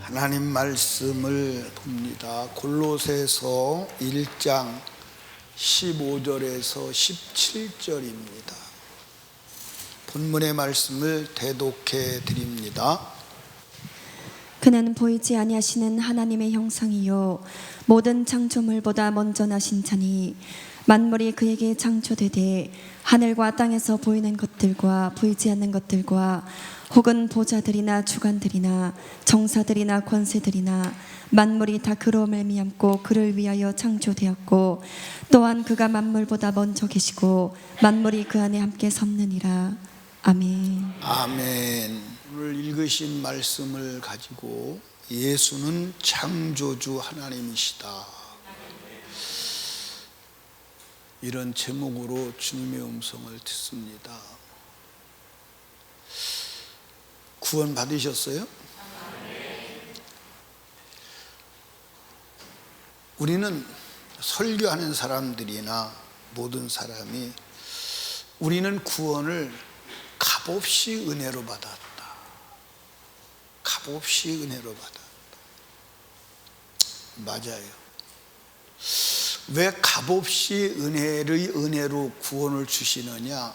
하나님 말씀을 봅니다. 골로새서 1장 15절에서 17절입니다. 본문의 말씀을 대독해 드립니다. 그는 보이지 아니하시는 하나님의 형상이요 모든 창조물보다 먼저 나신 자니 만물이 그에게 창조되되 하늘과 땅에서 보이는 것들과 보이지 않는 것들과 혹은 보좌들이나 주관들이나 정사들이나 권세들이나 만물이 다 그로 말미암고 그를 위하여 창조되었고 또한 그가 만물보다 먼저 계시고 만물이 그 안에 함께 섰느니라. 아멘. 아멘. 오늘 읽으신 말씀을 가지고 예수는 창조주 하나님이시다, 이런 제목으로 주님의 음성을 듣습니다. 구원 받으셨어요? 우리는 설교하는 사람들이나 모든 사람이 우리는 구원을 값없이 은혜로 받았다, 값없이 은혜로 받았다. 맞아요. 왜 값없이 은혜로 구원을 주시느냐?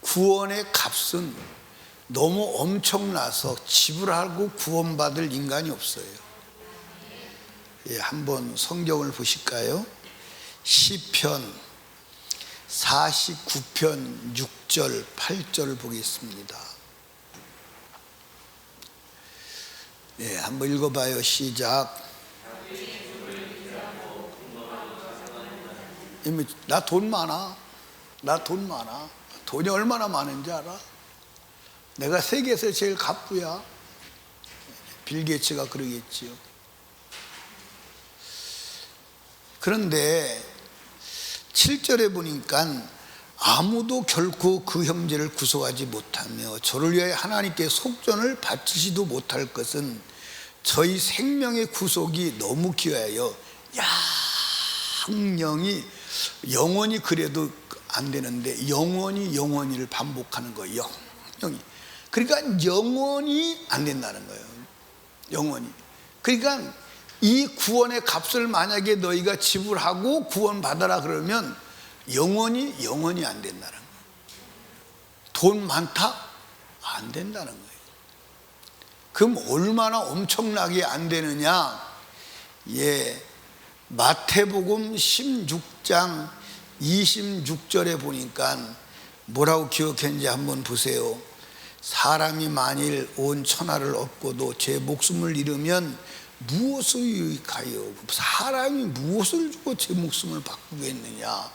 구원의 값은 너무 엄청나서 지불하고 구원받을 인간이 없어요. 한번 성경을 보실까요? 시편 49편 6절 8절 보겠습니다. 한번 읽어봐요. 시작. 나 돈 많아. 돈이 얼마나 많은지 알아? 내가 세계에서 제일 갑부야. 빌 게이츠가 그러겠지요. 그런데 7절에 보니까 아무도 결코 그 형제를 구속하지 못하며 저를 위하여 하나님께 속전을 바치지도 못할 것은 저희 생명의 구속이 너무 귀하여 영영이 영원히 그래도 안 되는데 영원히를 반복하는 거예요. 영원히. 그러니까 영원히 안 된다는 거예요. 영원히. 그러니까 이 구원의 값을 만약에 너희가 지불하고 구원받아라 그러면 영원히 안 된다는 거예요. 돈 많다? 안 된다는 거예요. 그럼 얼마나 엄청나게 안 되느냐? 마태복음 16장 26절에 보니까 뭐라고 기억했는지 한번 보세요. 사람이 만일 온 천하를 얻고도 제 목숨을 잃으면 무엇을 유익하여? 사람이 무엇을 주고 제 목숨을 바꾸겠느냐?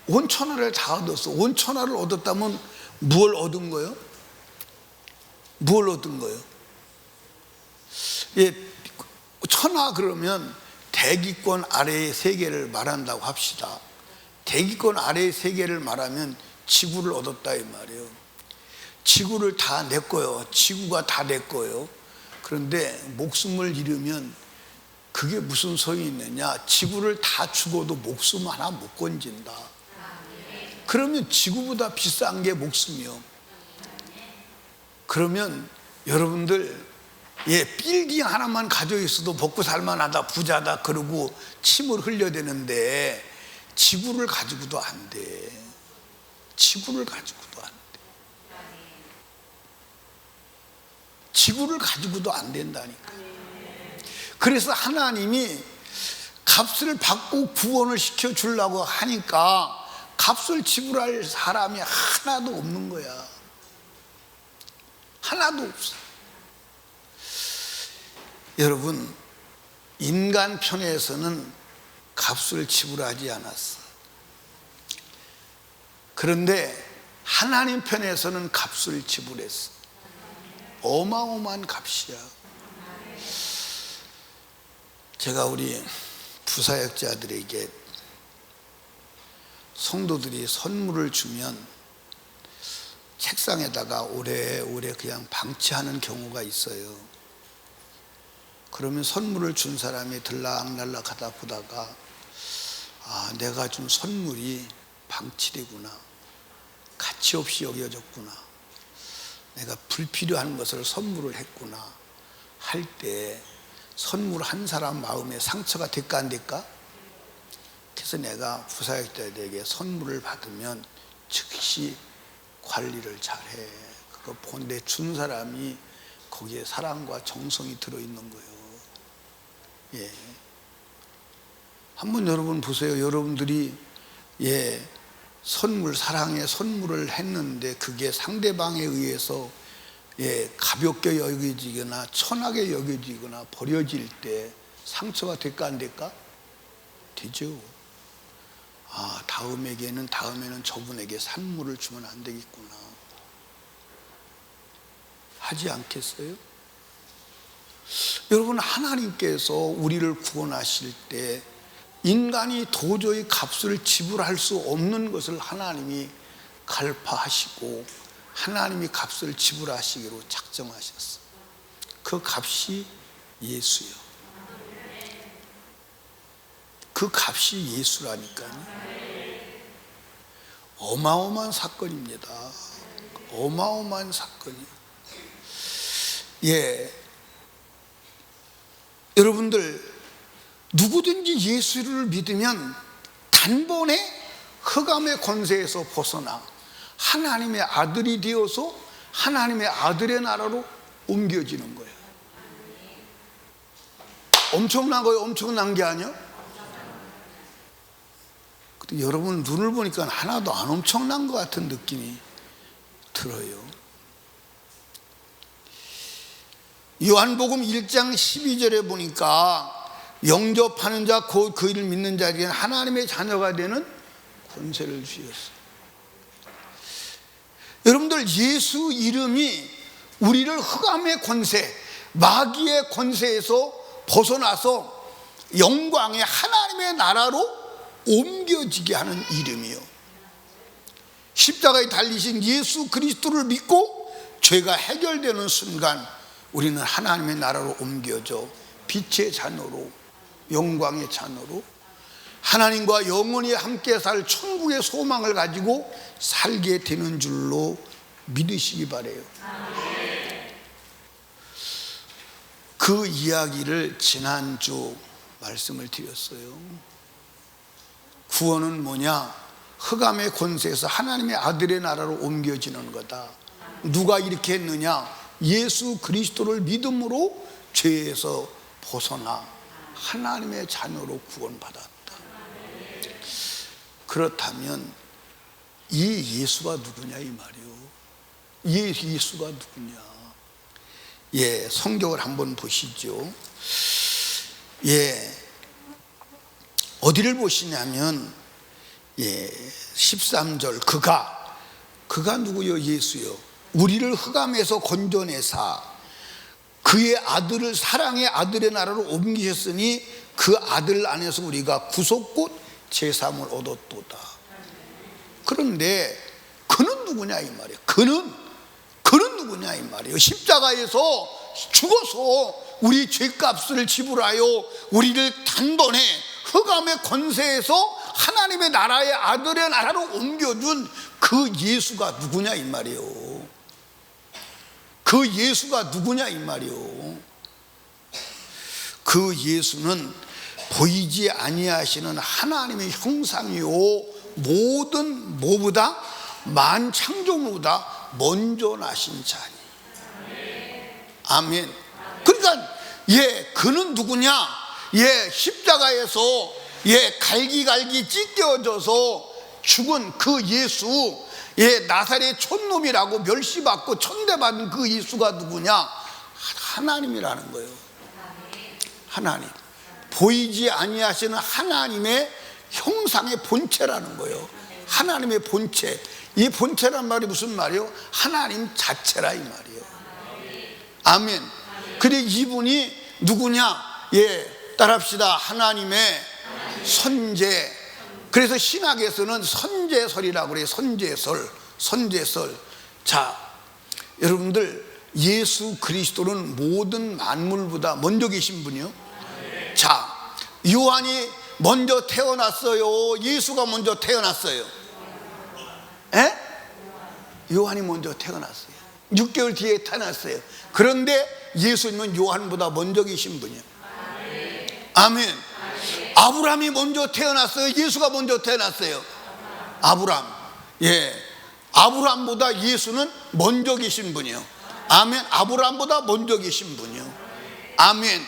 온 천하를 다 얻었어. 온 천하를 얻었다면 무엇을 얻은 거예요? 무엇을 얻은 거예요? 천하 그러면 대기권 아래의 세계를 말한다고 합시다. 대기권 아래의 세계를 말하면 지구를 얻었다 이 말이에요. 지구를 다 내 거예요. 지구가 다 내 거예요. 그런데 목숨을 잃으면 그게 무슨 소용이 있느냐? 지구를 다 죽어도 목숨 하나 못 건진다. 그러면 지구보다 비싼 게 목숨이요. 그러면 여러분들 빌딩 하나만 가지고 있어도 먹고 살만하다, 부자다 그러고 침을 흘려야 되는데 지구를 가지고도 안 돼. 지구를 가지고도 안 돼. 지구를 가지고도 안 된다니까. 그래서 하나님이 값을 받고 구원을 시켜주려고 하니까 값을 지불할 사람이 하나도 없는 거야. 하나도 없어. 여러분, 인간 편에서는 값을 지불하지 않았어. 그런데 하나님 편에서는 값을 지불했어. 어마어마한 값이야. 제가 우리 부사역자들에게 성도들이 선물을 주면 책상에다가 오래오래 그냥 방치하는 경우가 있어요. 그러면 선물을 준 사람이 들락날락 하다 보다가 내가 준 선물이 방치되구나, 가치 없이 여겨졌구나, 내가 불필요한 것을 선물을 했구나, 할 때 선물 한 사람 마음에 상처가 될까 안 될까? 그래서 내가 부사역자들에게 선물을 받으면 즉시 관리를 잘해. 그거 본데 준 사람이 거기에 사랑과 정성이 들어있는 거예요. 예. 한번 여러분 보세요. 여러분들이 선물, 사랑의 선물을 했는데 그게 상대방에 의해서 가볍게 여겨지거나 천하게 여겨지거나 버려질 때 상처가 될까 안 될까? 되죠. 아, 다음에는 저분에게 선물을 주면 안 되겠구나 하지 않겠어요? 여러분, 하나님께서 우리를 구원하실 때 인간이 도저히 값을 지불할 수 없는 것을 하나님이 갈파하시고 하나님이 값을 지불하시기로 작정하셨어요. 그 값이 예수요. 그 값이 예수라니까요. 어마어마한 사건입니다. 어마어마한 사건이에요. 여러분들, 누구든지 예수를 믿으면 단번에 흑암의 권세에서 벗어나 하나님의 아들이 되어서 하나님의 아들의 나라로 옮겨지는 거예요. 엄청난 거예요. 엄청난 게 아니야. 근데 여러분 눈을 보니까 하나도 안 엄청난 것 같은 느낌이 들어요. 요한복음 1장 12절에 보니까 영접하는 자 곧 그 이를 믿는 자에게는 하나님의 자녀가 되는 권세를 주셨어요. 여러분들, 예수 이름이 우리를 흑암의 권세, 마귀의 권세에서 벗어나서 영광의 하나님의 나라로 옮겨지게 하는 이름이요. 십자가에 달리신 예수 그리스도를 믿고 죄가 해결되는 순간 우리는 하나님의 나라로 옮겨져 빛의 자녀로, 영광의 자녀로 하나님과 영원히 함께 살 천국의 소망을 가지고 살게 되는 줄로 믿으시기 바라요. 그 이야기를 지난주 말씀을 드렸어요. 구원은 뭐냐? 흑암의 권세에서 하나님의 아들의 나라로 옮겨지는 거다. 누가 이렇게 했느냐? 예수 그리스도를 믿음으로 죄에서 벗어나 하나님의 자녀로 구원받았다. 그렇다면 이 예수가 누구냐 이 말이요. 이 예수가 누구냐? 성경을 한번 보시죠. 어디를 보시냐면 13절 그가 누구요? 예수요. 우리를 흑암에서 건져내사 그의 아들을 사랑의 아들의 나라로 옮기셨으니 그 아들 안에서 우리가 구속 곧 제삼을 얻었도다. 그런데 그는 누구냐 이 말이에요. 그는 누구냐 이 말이에요. 십자가에서 죽어서 우리 죄값을 지불하여 우리를 단번에 흑암의 권세에서 하나님의 나라의 아들의 나라로 옮겨준 그 예수가 누구냐 이 말이에요. 그 예수가 누구냐 이 말이요. 그 예수는 보이지 아니하시는 하나님의 형상이요 모든 뭐보다 만창조보다 먼저 나신 자니. 아멘. 그러니까 그는 누구냐? 십자가에서 갈기갈기 찢겨져서 죽은 그 예수, 나사렛 촌놈이라고 멸시받고 천대받은 그 예수가 누구냐? 하나님이라는 거예요. 하나님. 보이지 아니하시는 하나님의 형상의 본체라는 거예요. 하나님의 본체. 이 본체란 말이 무슨 말이에요? 하나님 자체라 이 말이에요. 아멘. 그래 이분이 누구냐? 따라합시다. 하나님의 선제. 그래서 신학에서는 선제설이라고 그래요. 선제설. 자, 여러분들, 예수 그리스도는 모든 만물보다 먼저 계신 분이요. 자, 요한이 먼저 태어났어요? 예수가 먼저 태어났어요? 요한이 먼저 태어났어요. 6개월 뒤에 태어났어요. 그런데 예수님은 요한보다 먼저 계신 분이에요. 아멘. 아브라함이 먼저 태어났어요? 예수가 먼저 태어났어요? 아브라함. 예, 아브라함보다 예수는 먼저 계신 분이에요. 아멘. 아브라함보다 먼저 계신 분이에요. 아멘.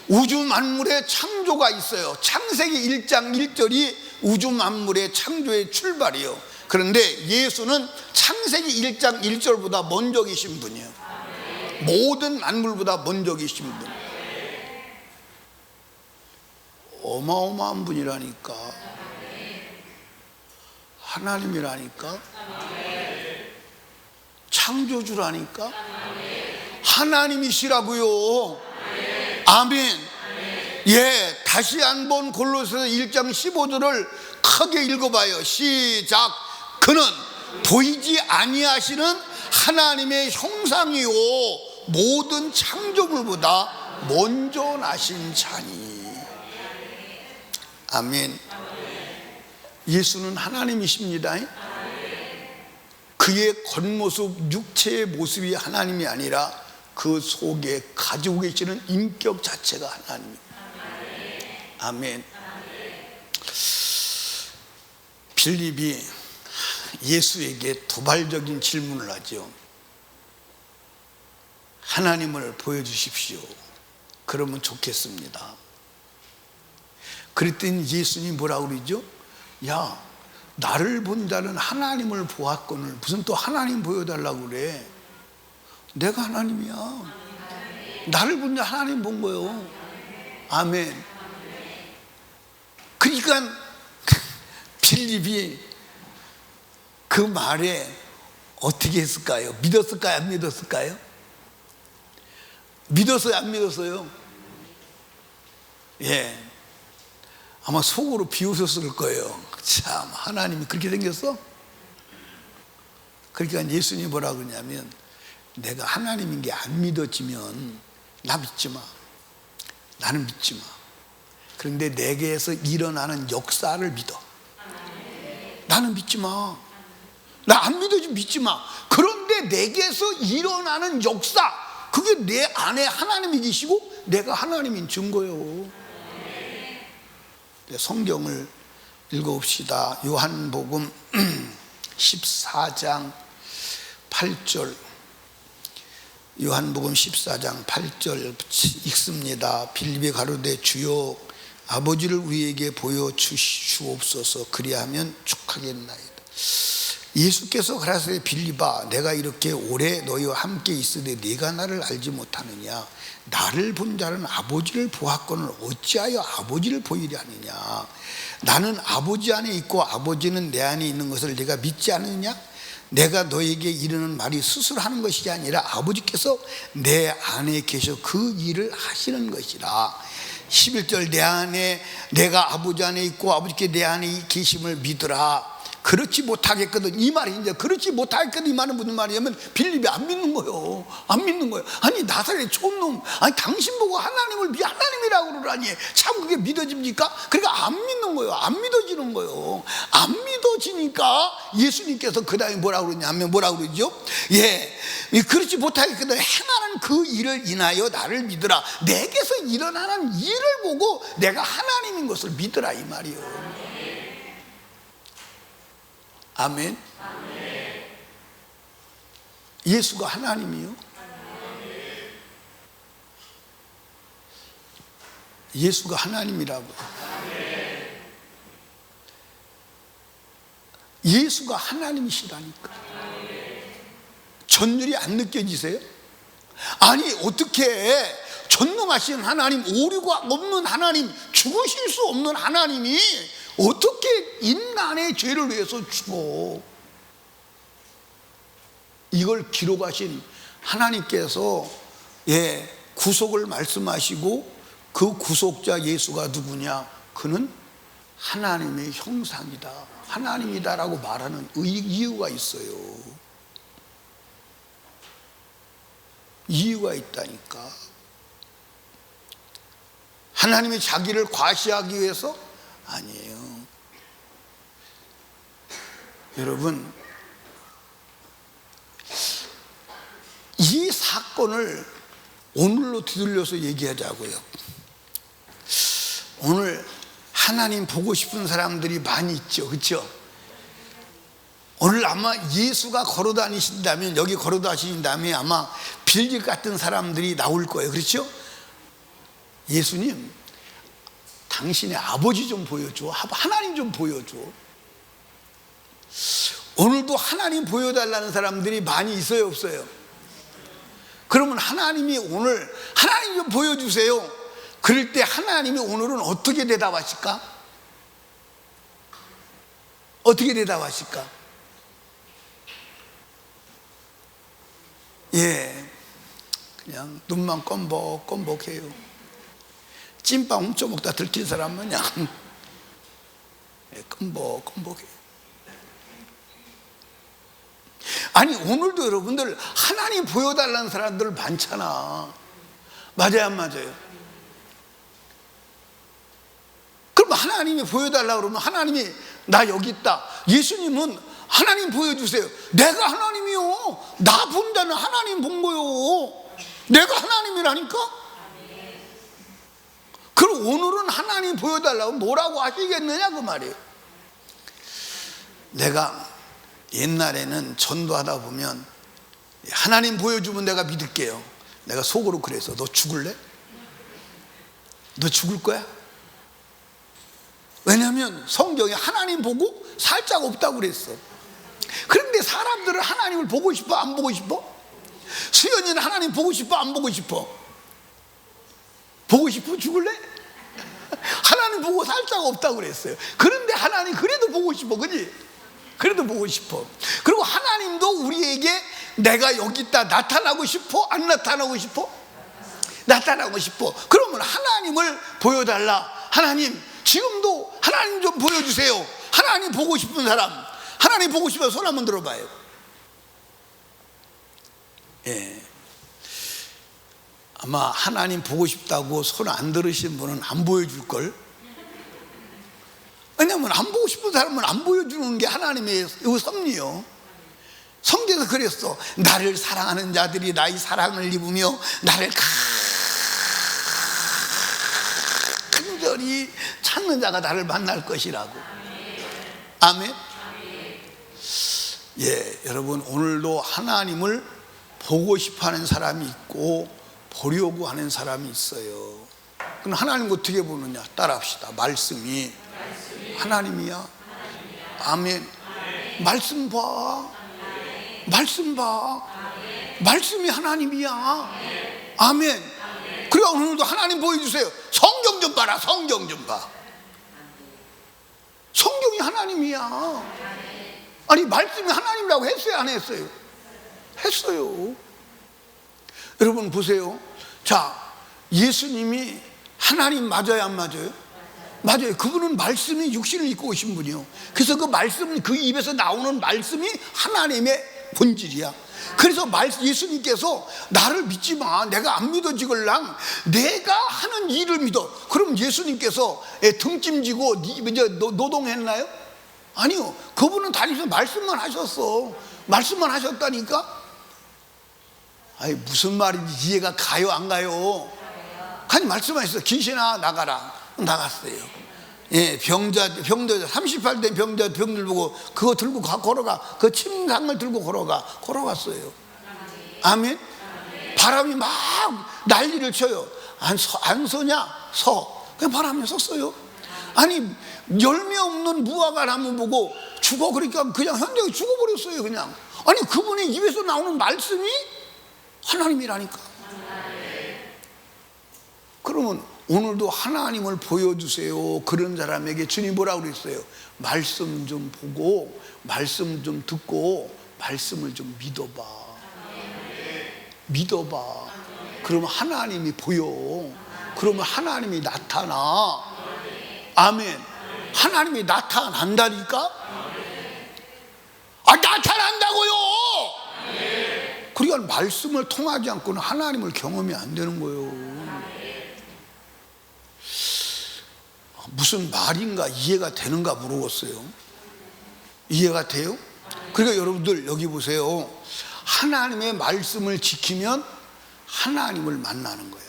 우주 만물의 창조가 있어요. 창세기 1장 1절이 우주 만물의 창조의 출발이에요. 그런데 예수는 창세기 1장 1절보다 먼저 계신 분이에요. 모든 만물보다 먼저 계신 분. 어마어마한 분이라니까. 하나님이라니까. 창조주라니까. 하나님이시라고요. 아멘. 예, 다시 한번 골로새서 1장 15절을 크게 읽어봐요. 시작. 그는 보이지 아니하시는 하나님의 형상이요 모든 창조물보다 먼저 나신 자니. 아멘. 예수는 하나님이십니다. 그의 겉모습, 육체의 모습이 하나님이 아니라 그 속에 가지고 계시는 인격 자체가 하나님입니다. 아멘. 빌립이 예수에게 도발적인 질문을 하죠. 하나님을 보여주십시오. 그러면 좋겠습니다. 그랬더니 예수님이 뭐라고 그러죠? 야, 나를 본 자는 하나님을 보았거늘 무슨 또 하나님 보여달라고 그래. 내가 하나님이야. 나를 본 자 하나님 본 거예요. 아멘. 그러니까 빌립이 그 말에 어떻게 했을까요? 믿었을까요? 안 믿었을까요? 믿었어요? 안 믿었어요? 예, 아마 속으로 비웃었을 거예요. 참, 하나님이 그렇게 생겼어? 그러니까 예수님이 뭐라 그러냐면, 내가 하나님인 게 안 믿어지면 나 믿지 마. 나는 믿지 마. 그런데 내게에서 일어나는 역사를 믿어. 나는 믿지 마. 나 안 믿어지면 믿지 마. 그런데 내게서 일어나는 역사, 그게 내 안에 하나님이 계시고 내가 하나님인 증거예요. 성경을 읽어봅시다. 요한복음 14장 8절. 요한복음 14장 8절 읽습니다. 빌립이 가로되 주여 아버지를 우리에게 보여주시옵소서. 그리하면 축하겠나이다. 예수께서 가라사대 빌립아, 내가 이렇게 오래 너희와 함께 있으되 네가 나를 알지 못하느냐. 나를 본 자는 아버지를 보았거늘 어찌하여 아버지를 보이려 하느냐. 나는 아버지 안에 있고 아버지는 내 안에 있는 것을 네가 믿지 않느냐. 내가 너에게 이르는 말이 스스로 하는 것이 아니라 아버지께서 내 안에 계셔 그 일을 하시는 것이라. 11절 내 안에, 내가 아버지 안에 있고 아버지께 내 안에 계심을 믿으라. 그렇지 못하겠거든. 이 말이 이제 그렇지 못하겠거든. 이 말은 무슨 말이냐면 빌립이 안 믿는 거예요. 안 믿는 거예요. 아니, 나사렛 촌놈, 아니 당신 보고 하나님을 하나님이라고 그러라니 참 그게 믿어집니까? 그러니까 안 믿는 거예요. 안 믿어지는 거예요. 안 믿어지니까 예수님께서 그 다음에 뭐라고 그러냐면 뭐라고 그러죠? 예, 그렇지 못하겠거든. 행하는 그 일을 인하여 나를 믿으라. 내게서 일어나는 일을 보고 내가 하나님인 것을 믿으라, 이 말이에요. 아멘. 예수가 하나님이요? 예수가 하나님이라고. 예수가 하나님이시라니까. 전율이 안 느껴지세요? 아니, 어떻게 전능하신 하나님, 오류가 없는 하나님, 죽으실 수 없는 하나님이 어떻게 인간의 죄를 위해서 죽어? 이걸 기록하신 하나님께서 구속을 말씀하시고 그 구속자 예수가 누구냐? 그는 하나님의 형상이다, 하나님이다라고 말하는 이유가 있어요. 이유가 있다니까. 하나님이 자기를 과시하기 위해서? 아니에요. 여러분, 이 사건을 오늘로 뒤돌려서 얘기하자고요. 오늘 하나님 보고 싶은 사람들이 많이 있죠. 그렇죠? 오늘 아마 예수가 걸어 다니신다면, 여기 걸어 다니신다면 아마 빌길 같은 사람들이 나올 거예요. 그렇죠? 예수님, 당신의 아버지 좀 보여줘. 하나님 좀 보여줘. 오늘도 하나님 보여달라는 사람들이 많이 있어요, 없어요? 그러면 하나님이 오늘 하나님 좀 보여주세요. 그럴 때 하나님이 오늘은 어떻게 대답하실까? 어떻게 대답하실까? 예, 그냥 눈만 껌벅껌벅해요. 찐빵 훔쳐먹다 들킨 사람 마냥 껌벅껌벅해요. 아니, 오늘도 여러분들 하나님 보여달라는 사람들 많잖아. 맞아요, 안 맞아요? 그럼 하나님이 보여달라고 그러면 하나님이 나 여기 있다. 예수님은 하나님 보여주세요. 내가 하나님이요. 나 본다는 하나님 본 거요. 내가 하나님이라니까? 그럼 오늘은 하나님 보여달라고 뭐라고 하시겠느냐 그 말이에요. 내가 옛날에는 전도하다 보면 하나님 보여주면 내가 믿을게요. 내가 속으로 그래서 너 죽을래? 너 죽을 거야? 왜냐하면 성경에 하나님 보고 살짝 없다고 그랬어. 그런데 사람들은 하나님을 보고 싶어, 안 보고 싶어? 수연이는 하나님 보고 싶어, 안 보고 싶어? 보고 싶어? 죽을래? 하나님 보고 살짝 없다고 그랬어요. 그런데 하나님 그래도 보고 싶어, 그지? 그래도 보고 싶어. 그리고 하나님도 우리에게 내가 여기 있다 나타나고 싶어? 안 나타나고 싶어? 나타나고 싶어. 그러면 하나님을 보여달라. 하나님 지금도 하나님 좀 보여주세요. 하나님 보고 싶은 사람, 하나님 보고 싶으면 손 한번 들어봐요. 예. 아마 하나님 보고 싶다고 손 안 들으신 분은 안 보여줄걸. 왜냐하면 안 보고 싶은 사람은 안 보여주는 게 하나님의 섭리요. 성경에서 그랬어. 나를 사랑하는 자들이 나의 사랑을 입으며 나를 간절히 찾는 자가 나를 만날 것이라고. 아멘. 예, 여러분 오늘도 하나님을 보고 싶어하는 사람이 있고 보려고 하는 사람이 있어요. 그럼 하나님 어떻게 보느냐? 따라합시다. 말씀이 하나님이야. 아멘. 말씀 봐. 말씀 봐. 말씀이 하나님이야. 아멘. 그러니까 오늘도 하나님 보여주세요. 성경 좀 봐라. 성경 좀 봐. 성경이 하나님이야. 아니 말씀이 하나님이라고 했어요, 안 했어요? 했어요. 여러분 보세요. 자, 예수님이 하나님 맞아요, 안 맞아요? 맞아요. 그분은 말씀이 육신을 입고 오신 분이요. 그래서 그 말씀, 그 입에서 나오는 말씀이 하나님의 본질이야. 그래서 예수님께서 나를 믿지 마. 내가 안 믿어지걸랑 내가 하는 일을 믿어. 그럼 예수님께서 등짐지고 노동했나요? 아니요. 그분은 다니면서 말씀만 하셨어. 말씀만 하셨다니까. 아니 무슨 말인지 이해가 가요, 안 가요? 그냥 말씀하셨어. 귀신아 나가라. 나갔어요. 예, 병자 38대 병들 보고 그거 들고 걸어가. 그 침상을 들고 걸어갔어요. 아멘. 바람이 막 난리를 쳐요. 안 서냐? 서. 그냥 바람이 섰어요. 아니 열매 없는 무화과 나무 보고 죽어. 그러니까 그냥 현장에 죽어버렸어요. 그냥. 아니 그분의 입에서 나오는 말씀이 하나님이라니까. 그러면 오늘도 하나님을 보여주세요. 그런 사람에게 주님 뭐라고 그랬어요? 말씀 좀 보고 말씀 좀 듣고 말씀을 좀 믿어봐. 믿어봐. 그러면 하나님이 보여. 그러면 하나님이 나타나. 아멘. 하나님이 나타난다니까? 아, 나타난다고요. 그러니까 말씀을 통하지 않고는 하나님을 경험이 안 되는 거예요. 무슨 말인가 이해가 되는가 물어봤어요. 이해가 돼요? 그러니까 여러분들 여기 보세요. 하나님의 말씀을 지키면 하나님을 만나는 거예요.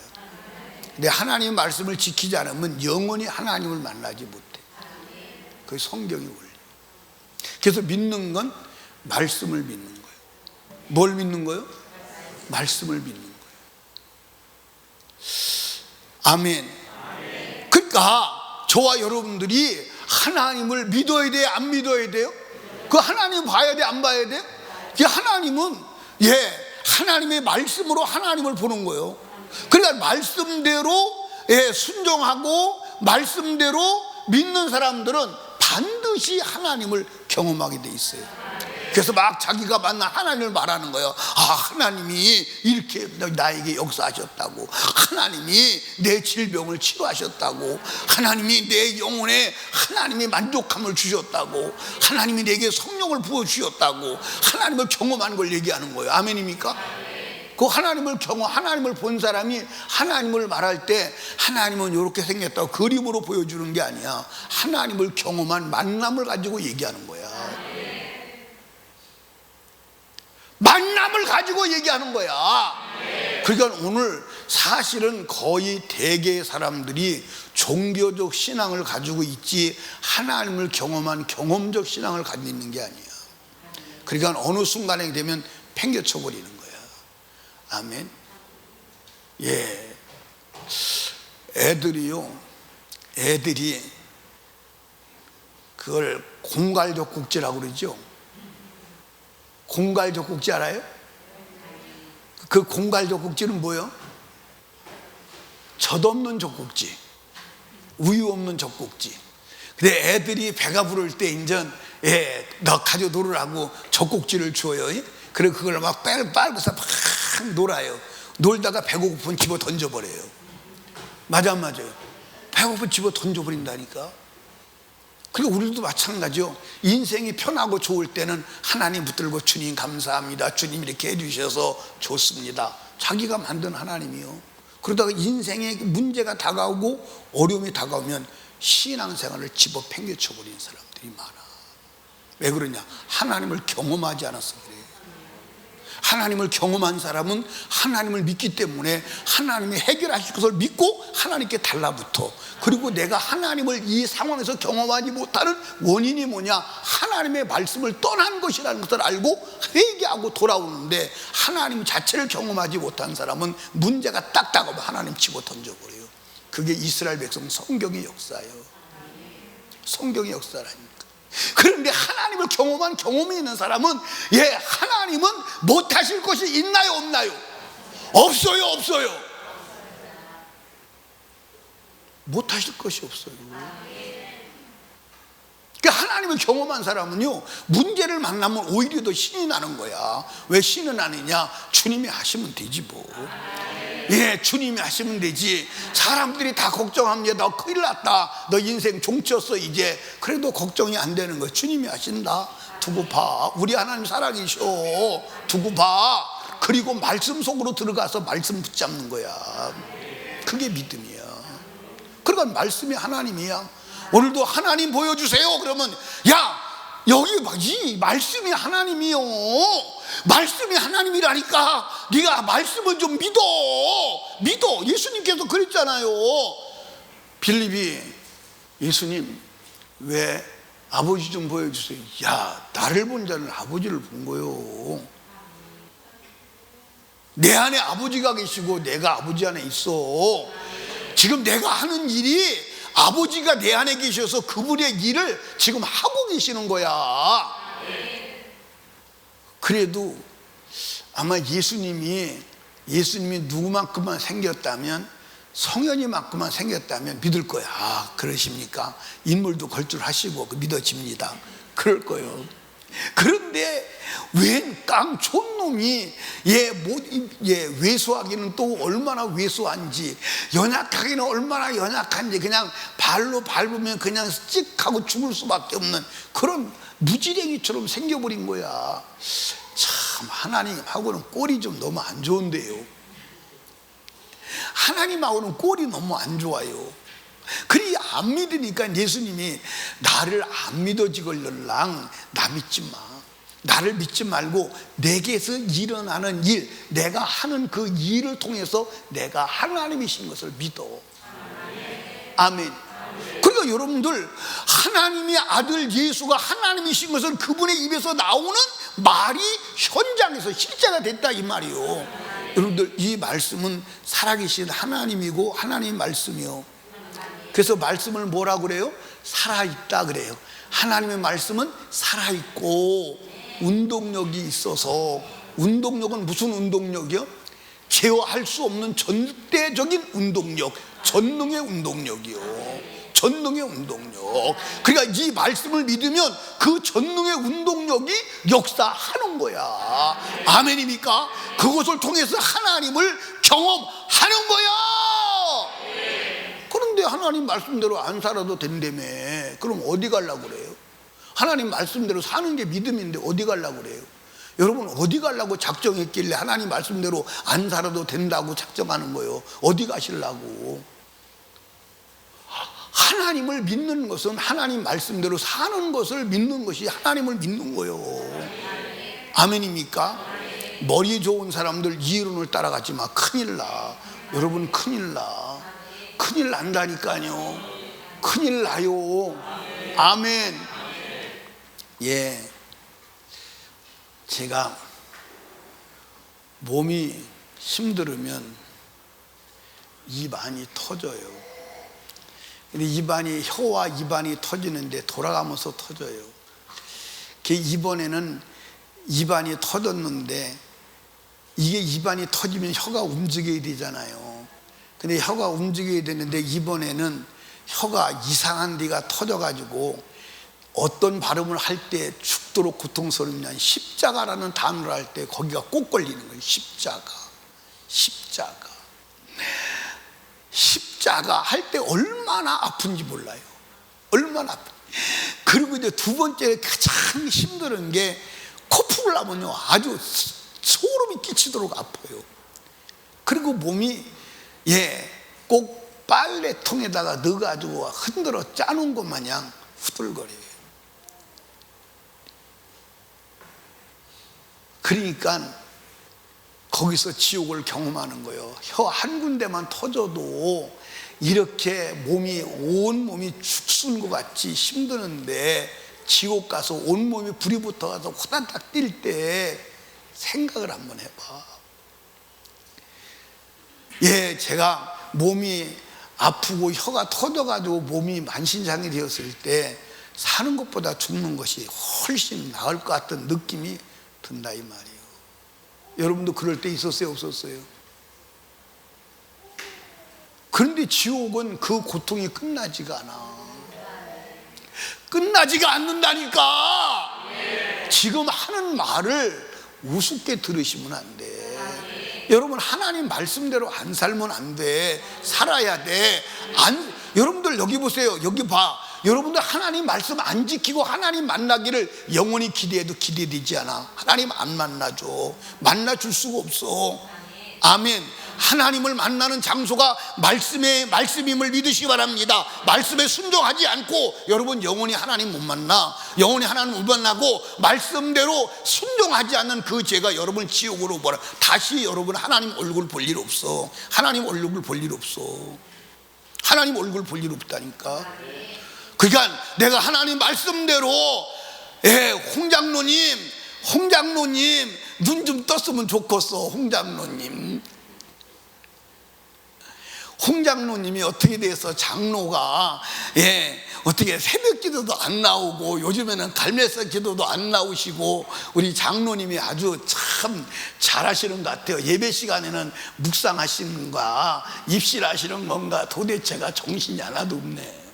근데 하나님의 말씀을 지키지 않으면 영원히 하나님을 만나지 못해. 그게 성경의 원리. 그래서 믿는 건 말씀을 믿는 거예요. 뭘 믿는 거예요? 말씀을 믿는 거예요. 아멘. 그러니까 저와 여러분들이 하나님을 믿어야 돼요? 안 믿어야 돼요? 그 하나님 봐야 돼? 안 봐야 돼요? 하나님은 하나님의 말씀으로 하나님을 보는 거예요. 그러니까 말씀대로 순종하고 말씀대로 믿는 사람들은 반드시 하나님을 경험하게 돼 있어요. 그래서 막 자기가 만난 하나님을 말하는 거예요. 아, 하나님이 이렇게 나에게 역사하셨다고, 하나님이 내 질병을 치료하셨다고, 하나님이 내 영혼에 하나님이 만족함을 주셨다고, 하나님이 내게 성령을 부어주셨다고, 하나님을 경험한 걸 얘기하는 거예요. 아멘입니까? 그 하나님을 본 사람이 하나님을 말할 때 하나님은 이렇게 생겼다고 그림으로 보여주는 게 아니야. 하나님을 경험한 만남을 가지고 얘기하는 거야. 만남을 가지고 얘기하는 거야. 그러니까 오늘 사실은 거의 대개의 사람들이 종교적 신앙을 가지고 있지 하나님을 경험한 경험적 신앙을 가지고 있는 게 아니야. 그러니까 어느 순간에 되면 팽개쳐 버리는 거야. 아멘. 애들이 그걸 공갈젖국지라고 그러죠. 공갈젖국지 알아요? 그 공갈젖국지는 뭐예요? 젖없는 젖국지, 우유 없는 젖국지. 근데 애들이 배가 부를 때 인전 너 가져 놀으라고 젖국지를 줘요. 그리고 그걸 막 빨고서 막 놀아요. 놀다가 배고프면 집어 던져버려요. 맞아 안 맞아요? 배고프면 집어 던져버린다니까. 그리고 우리도 마찬가지요. 인생이 편하고 좋을 때는 하나님 붙들고 주님 감사합니다, 주님 이렇게 해주셔서 좋습니다. 자기가 만든 하나님이요. 그러다가 인생에 문제가 다가오고 어려움이 다가오면 신앙생활을 집어 팽개쳐 버리는 사람들이 많아. 왜 그러냐? 하나님을 경험하지 않았어 그래요. 하나님을 경험한 사람은 하나님을 믿기 때문에 하나님이 해결하실 것을 믿고 하나님께 달라붙어. 그리고 내가 하나님을 이 상황에서 경험하지 못하는 원인이 뭐냐? 하나님의 말씀을 떠난 것이라는 것을 알고 회개하고 돌아오는데, 하나님 자체를 경험하지 못한 사람은 문제가 딱 다가오면 하나님 집어 던져버려요. 그게 이스라엘 백성 성경의 역사예요. 성경의 역사라니까. 그런데 하나님을 경험한 경험이 있는 사람은 하나님은 못하실 것이 있나요 없나요? 없어요. 못하실 것이 없어요. 그러니까 하나님을 경험한 사람은요, 문제를 만나면 오히려 더 신이 나는 거야. 왜 신이 나느냐? 주님이 하시면 되지 뭐. 주님이 하시면 되지. 사람들이 다 걱정합니다. 너 큰일 났다, 너 인생 종쳤어 이제. 그래도 걱정이 안 되는 거야. 주님이 하신다. 두고 봐. 우리 하나님 살아계셔. 두고 봐. 그리고 말씀 속으로 들어가서 말씀 붙잡는 거야. 그게 믿음이야. 그러니까 말씀이 하나님이야. 오늘도 하나님 보여주세요 그러면, 여기 봐, 이 말씀이 하나님이요. 말씀이 하나님이라니까 네가 말씀을 좀 믿어. 예수님께서 그랬잖아요. 빌립이, 예수님 왜 아버지 좀 보여주세요. 나를 본 자는 아버지를 본 거요. 내 안에 아버지가 계시고 내가 아버지 안에 있어. 지금 내가 하는 일이 아버지가 내 안에 계셔서 그분의 일을 지금 하고 계시는 거야. 그래도 아마 예수님이 누구만큼만 생겼다면, 성현이만큼만 생겼다면 믿을 거야. 그러십니까? 인물도 걸출하시고 믿어집니다. 그럴 거예요. 그런데 웬 깡촌놈이 외소하기는 또 얼마나 외소한지, 연약하기는 얼마나 연약한지, 그냥 발로 밟으면 그냥 찍 하고 죽을 수밖에 없는 그런 무지랭이처럼 생겨버린 거야. 참, 하나님하고는 꼴이 좀 너무 안 좋은데요. 하나님하고는 꼴이 너무 안 좋아요. 그리 안 믿으니까 예수님이 나를 안 믿어지걸랑 나 믿지 마. 나를 믿지 말고 내게서 일어나는 일, 내가 하는 그 일을 통해서 내가 하나님이신 것을 믿어. 아멘. 그러니까 여러분들, 하나님의 아들 예수가 하나님이신 것은 그분의 입에서 나오는 말이 현장에서 실제가 됐다 이 말이요. 여러분들, 이 말씀은 살아계신 하나님이고 하나님 말씀이요. 그래서 말씀을 뭐라고 그래요? 살아있다 그래요. 하나님의 말씀은 살아있고 운동력이 있어서, 운동력은 무슨 운동력이요? 제어할 수 없는 절대적인 운동력, 전능의 운동력이요. 전능의 운동력. 그러니까 이 말씀을 믿으면 그 전능의 운동력이 역사하는 거야. 아멘입니까? 그것을 통해서 하나님을 경험하는 거야. 그런데 하나님 말씀대로 안 살아도 된다며. 그럼 어디 가려고 그래요? 하나님 말씀대로 사는 게 믿음인데 어디 가려고 그래요? 여러분, 어디 가려고 작정했길래 하나님 말씀대로 안 살아도 된다고 작정하는 거예요? 어디 가시려고? 하나님을 믿는 것은 하나님 말씀대로 사는 것을 믿는 것이 하나님을 믿는 거예요. 아멘입니까? 머리 좋은 사람들 이론을 따라가지 마. 큰일 나. 여러분, 큰일 나. 큰일 난다니까요. 큰일 나요. 아멘. 예. 제가 몸이 힘들으면 입안이 터져요. 근데 혀와 입안이 터지는데 돌아가면서 터져요. 이번에는 입안이 터졌는데, 이게 입안이 터지면 혀가 움직여야 되잖아요. 근데 혀가 움직여야 되는데 이번에는 혀가 이상한 데가 터져가지고 어떤 발음을 할 때 죽도록 고통스럽냐, 십자가라는 단어를 할 때 거기가 꼭 걸리는 거예요. 십자가 할 때 얼마나 아픈지 몰라요. 얼마나 아픈지. 그리고 이제 두 번째 가장 힘든 게, 코 풀려면요 아주 소름이 끼치도록 아파요. 그리고 몸이 꼭 빨래통에다가 넣어가지고 흔들어 짜놓은 것 마냥 후들거려요. 그러니까 거기서 지옥을 경험하는 거예요. 혀 한 군데만 터져도 이렇게 온몸이 죽순 것 같이 힘드는데, 지옥 가서 온몸이 불이 붙어가서 후다닥 뛸 때 생각을 한번 해봐. 제가 몸이 아프고 혀가 터져가지고 몸이 만신창이 되었을 때 사는 것보다 죽는 것이 훨씬 나을 것 같은 느낌이 든다 이 말이에요. 여러분도 그럴 때 있었어요, 없었어요? 그런데 지옥은 그 고통이 끝나지가 않아. 끝나지가 않는다니까. 지금 하는 말을 우습게 들으시면 안 돼. 여러분, 하나님 말씀대로 안 살면 안 돼. 살아야 돼. 여러분들 여기 보세요. 여기 봐. 여러분들 하나님 말씀 안 지키고 하나님 만나기를 영원히 기대해도 기대되지 않아. 하나님 안 만나줘. 만나줄 수가 없어. 아멘. 하나님을 만나는 장소가 말씀임을 믿으시기 바랍니다. 말씀에 순종하지 않고 여러분 영원히 하나님 못 만나. 영원히 하나님 못 만나고 말씀대로 순종하지 않는 그 죄가 여러분을 지옥으로 보라. 다시 여러분 하나님 얼굴 볼 일 없어. 하나님 얼굴 볼 일 없어. 하나님 얼굴 볼 일 없다니까. 그러니까 내가 하나님 말씀대로, 홍장로님 눈 좀 떴으면 좋겠어. 홍장로님이 어떻게 돼서 장로가 어떻게 새벽 기도도 안 나오고 요즘에는 갈매사 기도도 안 나오시고, 우리 장로님이 아주 참 잘하시는 것 같아요. 예배 시간에는 묵상하시는가 입실하시는 건가 도대체가 정신이 하나도 없네.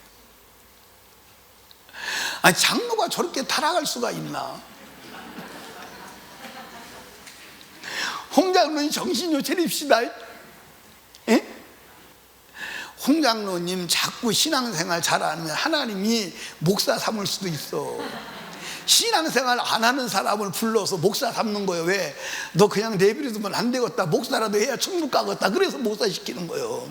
아니, 장로가 저렇게 타락할 수가 있나? 홍장로님 정신 좀 차립시다. 홍장로님 자꾸 신앙생활 잘하면 하나님이 목사 삼을 수도 있어. 신앙생활 안 하는 사람을 불러서 목사 삼는 거예요. 왜? 너 그냥 내버려두면 안 되겠다. 목사라도 해야 천국 가겠다. 그래서 목사 시키는 거예요.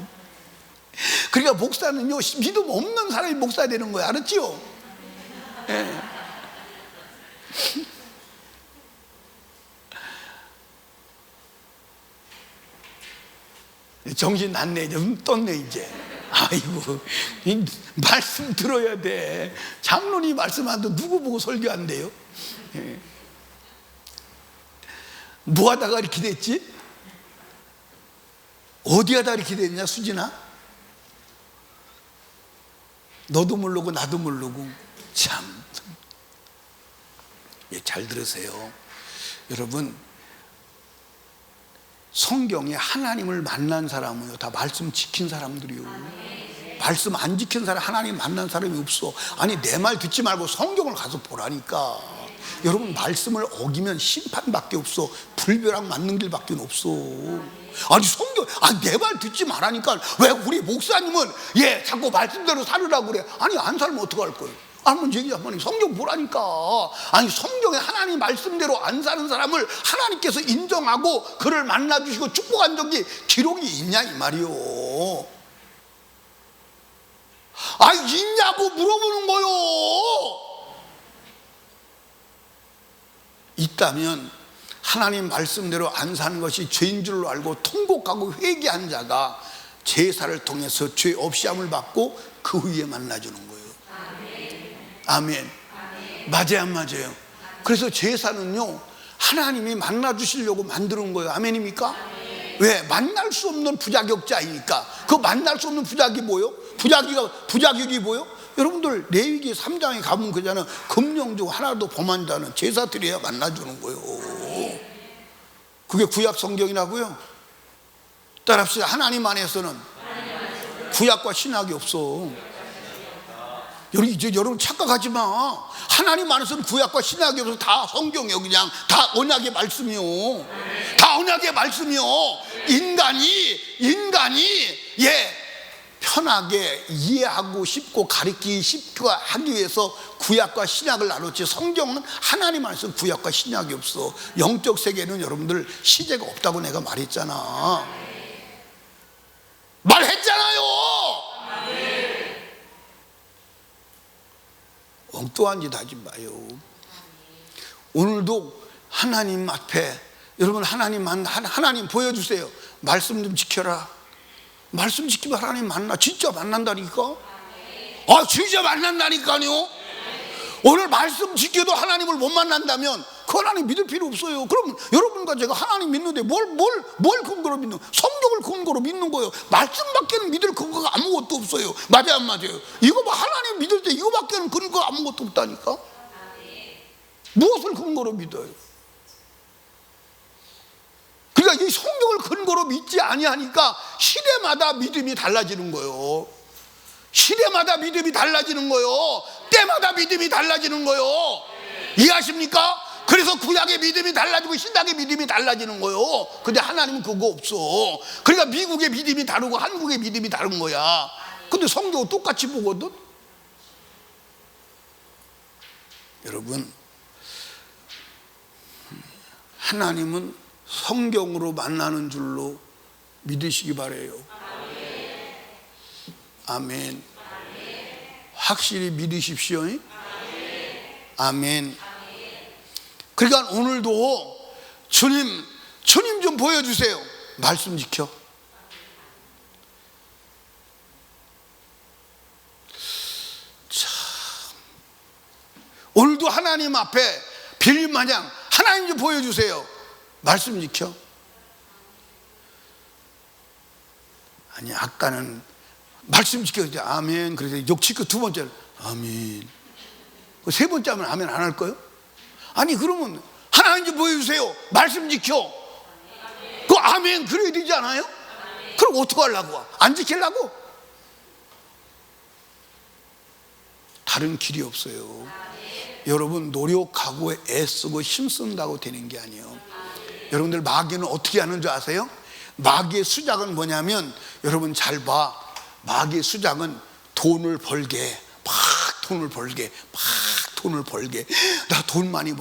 그러니까 목사는요, 믿음 없는 사람이 목사 되는 거예요. 알았지요? 정신 났네. 좀 떴네 이제. 아이고, 이 말씀 들어야 돼. 장로님 말씀하는데 누구 보고 설교한대요? 예. 뭐 하다가 이렇게 됐지? 어디 하다가 이렇게 됐냐, 수진아? 너도 모르고 나도 모르고. 참. 예, 잘 들으세요. 여러분, 성경에 하나님을 만난 사람은요, 다 말씀 지킨 사람들이요. 말씀 안 지킨 사람, 하나님 만난 사람이 없어. 아니, 내 말 듣지 말고 성경을 가서 보라니까. 여러분, 말씀을 어기면 심판밖에 없어. 불벼락 맞는 길밖에 없어. 아니, 성경, 내 말 듣지 말라니까. 왜 우리 목사님은 자꾸 말씀대로 살으라고 그래? 아니, 안 살면 어떡할 거예요? 한번 얘기 한번 해. 성경 보라니까. 아니, 성경에 하나님 말씀대로 안 사는 사람을 하나님께서 인정하고 그를 만나주시고 축복한 적이 기록이 있냐 이 말이요. 있냐고 물어보는 거요. 있다면 하나님 말씀대로 안 사는 것이 죄인 줄로 알고 통곡하고 회개한 자가 제사를 통해서 죄 없이함을 받고 그 후에 만나주는 거예요. 아멘. 맞아요, 안 맞아요? 그래서 제사는요, 하나님이 만나주시려고 만드는 거예요. 아멘입니까? 왜? 만날 수 없는 부자격자이니까. 그 만날 수 없는 부자격이 뭐예요? 부자격이 뭐예요? 여러분들 레위기 3장에 가면 그잖아요. 금령주고 하나도 범한 자는 제사 드려야 만나주는 거예요. 그게 구약 성경이라고요? 따라합시다. 하나님 안에서는 구약과 신약이 없어. 여러분 착각하지 마. 하나님 안에서는 구약과 신약이 없어서 다 성경이요. 그냥 다 언약의 말씀이요. 다 언약의 말씀이요. 인간이 편하게 이해하고 싶고 가르치기 쉽고 하기 위해서 구약과 신약을 나눴지, 성경은 하나님 안에서 구약과 신약이 없어. 영적 세계는 여러분들 시제가 없다고 내가 말했잖아. 말했잖아요. 엉뚱한 짓 하지 마요. 오늘도 하나님 앞에 여러분, 하나님 보여주세요. 말씀 좀 지켜라. 말씀 지키면 하나님 만나. 진짜 만난다니까. 진짜 만난다니까요. 오늘 말씀 지켜도 하나님을 못 만난다면 그 하나님 믿을 필요 없어요. 그럼 여러분과 제가 하나님 믿는데 뭘 근거로 믿는, 성경을 근거로 믿는 거예요. 말씀밖에는 믿을 근거가 아무것도 없어요. 맞아요, 안 맞아요? 이거 하나님 믿을 때 이거밖에는 근거가 아무것도 없다니까. 무엇을 근거로 믿어요? 그러니까 이 성경을 근거로 믿지 아니하니까 시대마다 믿음이 달라지는 거예요. 시대마다 믿음이 달라지는 거예요. 때마다 믿음이 달라지는 거예요. 이해하십니까? 그래서 구약의 믿음이 달라지고 신약의 믿음이 달라지는 거예요. 근데 하나님은 그거 없어. 그러니까 미국의 믿음이 다르고 한국의 믿음이 다른 거야. 근데 성경은 똑같이 보거든. 여러분, 하나님은 성경으로 만나는 줄로 믿으시기 바래요. 아멘. 확실히 믿으십시오. 아멘. 그러니까 오늘도 주님 좀 보여주세요. 말씀 지켜. 참, 오늘도 하나님 앞에 빌림 마냥 하나님 좀 보여주세요. 말씀 지켜. 아니, 아까는 말씀 지켜. 아멘. 그래서 욕치고 두 번째는 아멘. 세 번째 하면 아멘 안 할 거예요? 아니, 그러면 하나님 좀 보여주세요. 말씀 지켜. 그 아멘 그래야 되지 않아요? 그럼 어떻게 하려고? 안 지키려고? 다른 길이 없어요. 여러분, 노력하고 애쓰고 힘쓴다고 되는 게 아니에요. 여러분들, 마귀는 어떻게 하는 줄 아세요? 마귀의 수작은 뭐냐면, 여러분 잘 봐. 마귀의 수작은 돈을 벌게, 막 돈을 벌게, 나 돈 많이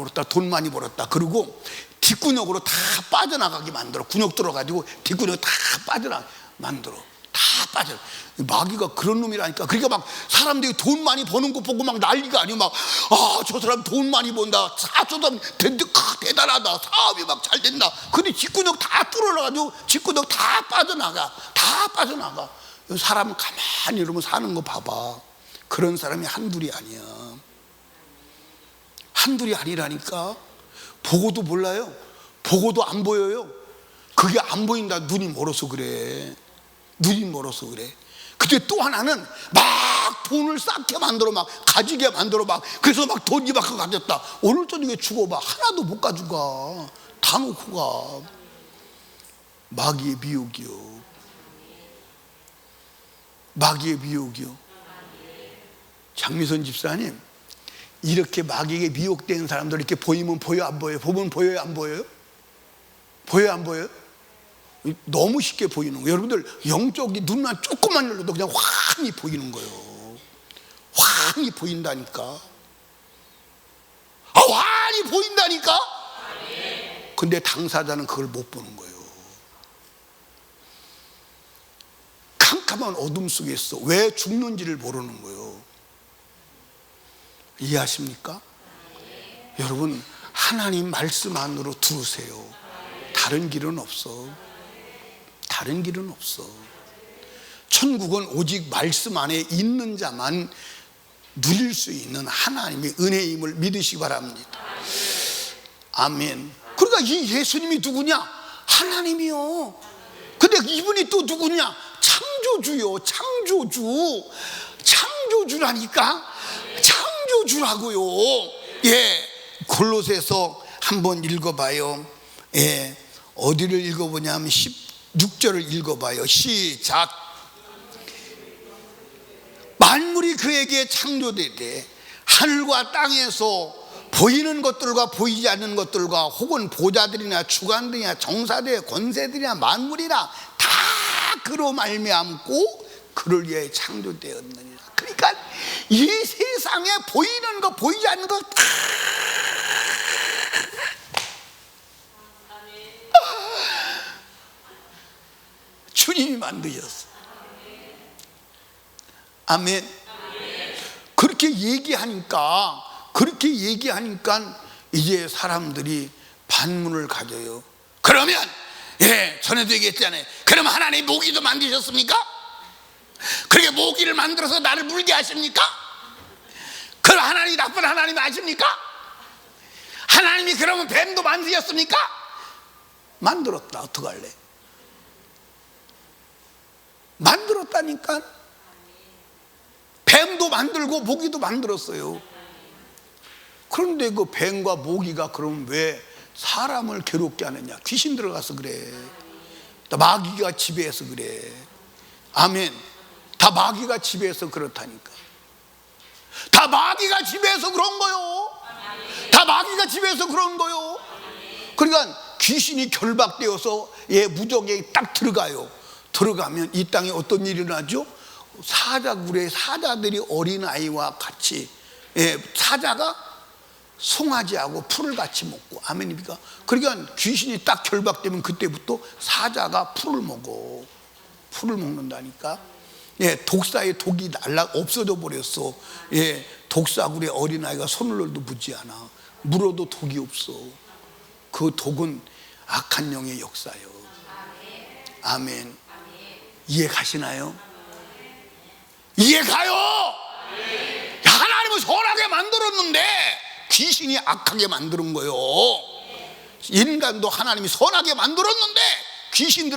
벌었다. 그리고 뒷구녕으로 다 빠져나가게 만들어. 군역 들어가지고 뒷구녕으로 다 빠져나가게 만들어. 다 빠져. 마귀가 그런 놈이라니까. 그러니까 막 사람들이 돈 많이 버는 거 보고 막 난리가 아니고 막, 저 사람 돈 많이 번다, 저 사람 대단하다, 사업이 막 잘 된다. 근데 뒷구녕 다 뚫어놔가지고 뒷구녕 다 빠져나가. 사람 가만히 이러면 사는 거 봐봐. 그런 사람이 한둘이 아니야. 한둘이 아니라니까. 보고도 몰라요. 보고도 안 보여요. 그게 안 보인다. 눈이 멀어서 그래. 근데 또 하나는 막 돈을 쌓게 만들어, 막 가지게 만들어, 막 그래서 막 돈 이만큼 가졌다. 오늘 저녁에 죽어봐. 하나도 못 가져가. 다 놓고 가. 마귀의 미혹이요. 장미선 집사님, 이렇게 마귀에게 미혹된 사람들 이렇게 보이면 보여 안 보여요? 보면 보여요 안 보여요? 보여요 안 보여요? 너무 쉽게 보이는 거예요. 여러분들 영적이 눈만 조금만 열려도 그냥 환히 보이는 거예요. 환히 보인다니까. 환히 보인다니까. 근데 당사자는 그걸 못 보는 거예요. 캄캄한 어둠 속에서 왜 죽는지를 모르는 거예요. 이해하십니까? 여러분, 하나님 말씀 안으로 들으세요. 다른 길은 없어. 천국은 오직 말씀 안에 있는 자만 누릴 수 있는 하나님의 은혜임을 믿으시기 바랍니다. 아멘. 그러니까 이 예수님이 누구냐? 하나님이요. 근데 이분이 또 누구냐? 창조주요. 창조주라니까. 창조주라고요. 골로새서 한번 읽어봐요. 어디를 읽어보냐면 16절을 읽어봐요. 시작. 만물이 그에게 창조되되 하늘과 땅에서 보이는 것들과 보이지 않는 것들과 혹은 보좌들이나 주관들이나 정사들 권세들이나 만물이나 다 그로 말미암고 그를 위해 창조되었느니라. 그러니까 이 세상에 보이는 것 보이지 않는 것 다 주님이 만드셨어. 아멘. 그렇게 얘기하니까 이제 사람들이 반문을 가져요. 그러면 전에도 얘기했잖아요. 그럼 하나님 모기도 만드셨습니까? 그렇게 모기를 만들어서 나를 물게 하십니까? 그럼 하나님이 나쁜 하나님 아십니까? 하나님이 그러면 뱀도 만드셨습니까? 만들었다. 어떡할래? 만들었다니까. 뱀도 만들고 모기도 만들었어요. 그런데 그 뱀과 모기가 그럼 왜 사람을 괴롭게 하느냐? 귀신 들어가서 그래. 다 마귀가 지배해서 그래. 아멘. 다 마귀가 지배해서 그렇다니까. 다 마귀가 지배해서 그런 거요. 그러니까 귀신이 결박되어서 무적에 딱 들어가면 이 땅에 어떤 일이 일어나죠? 사자들이 어린아이와 같이, 사자가 송아지하고 풀을 같이 먹고. 아멘입니까? 그러니까 귀신이 딱 결박되면 그때부터 사자가 풀을 먹는다니까. 독사의 독이 없어져 버렸어. 독사굴에 어린아이가 손을 넣어도 묻지 않아. 물어도 독이 없어. 그 독은 악한 영의 역사요. 아멘. 이해 가시나요? 이해가요? 하나님은 선하게 만들었는데 귀신이 악하게 만드는 거예요. 인간도 하나님이 선하게 만들었는데 귀신이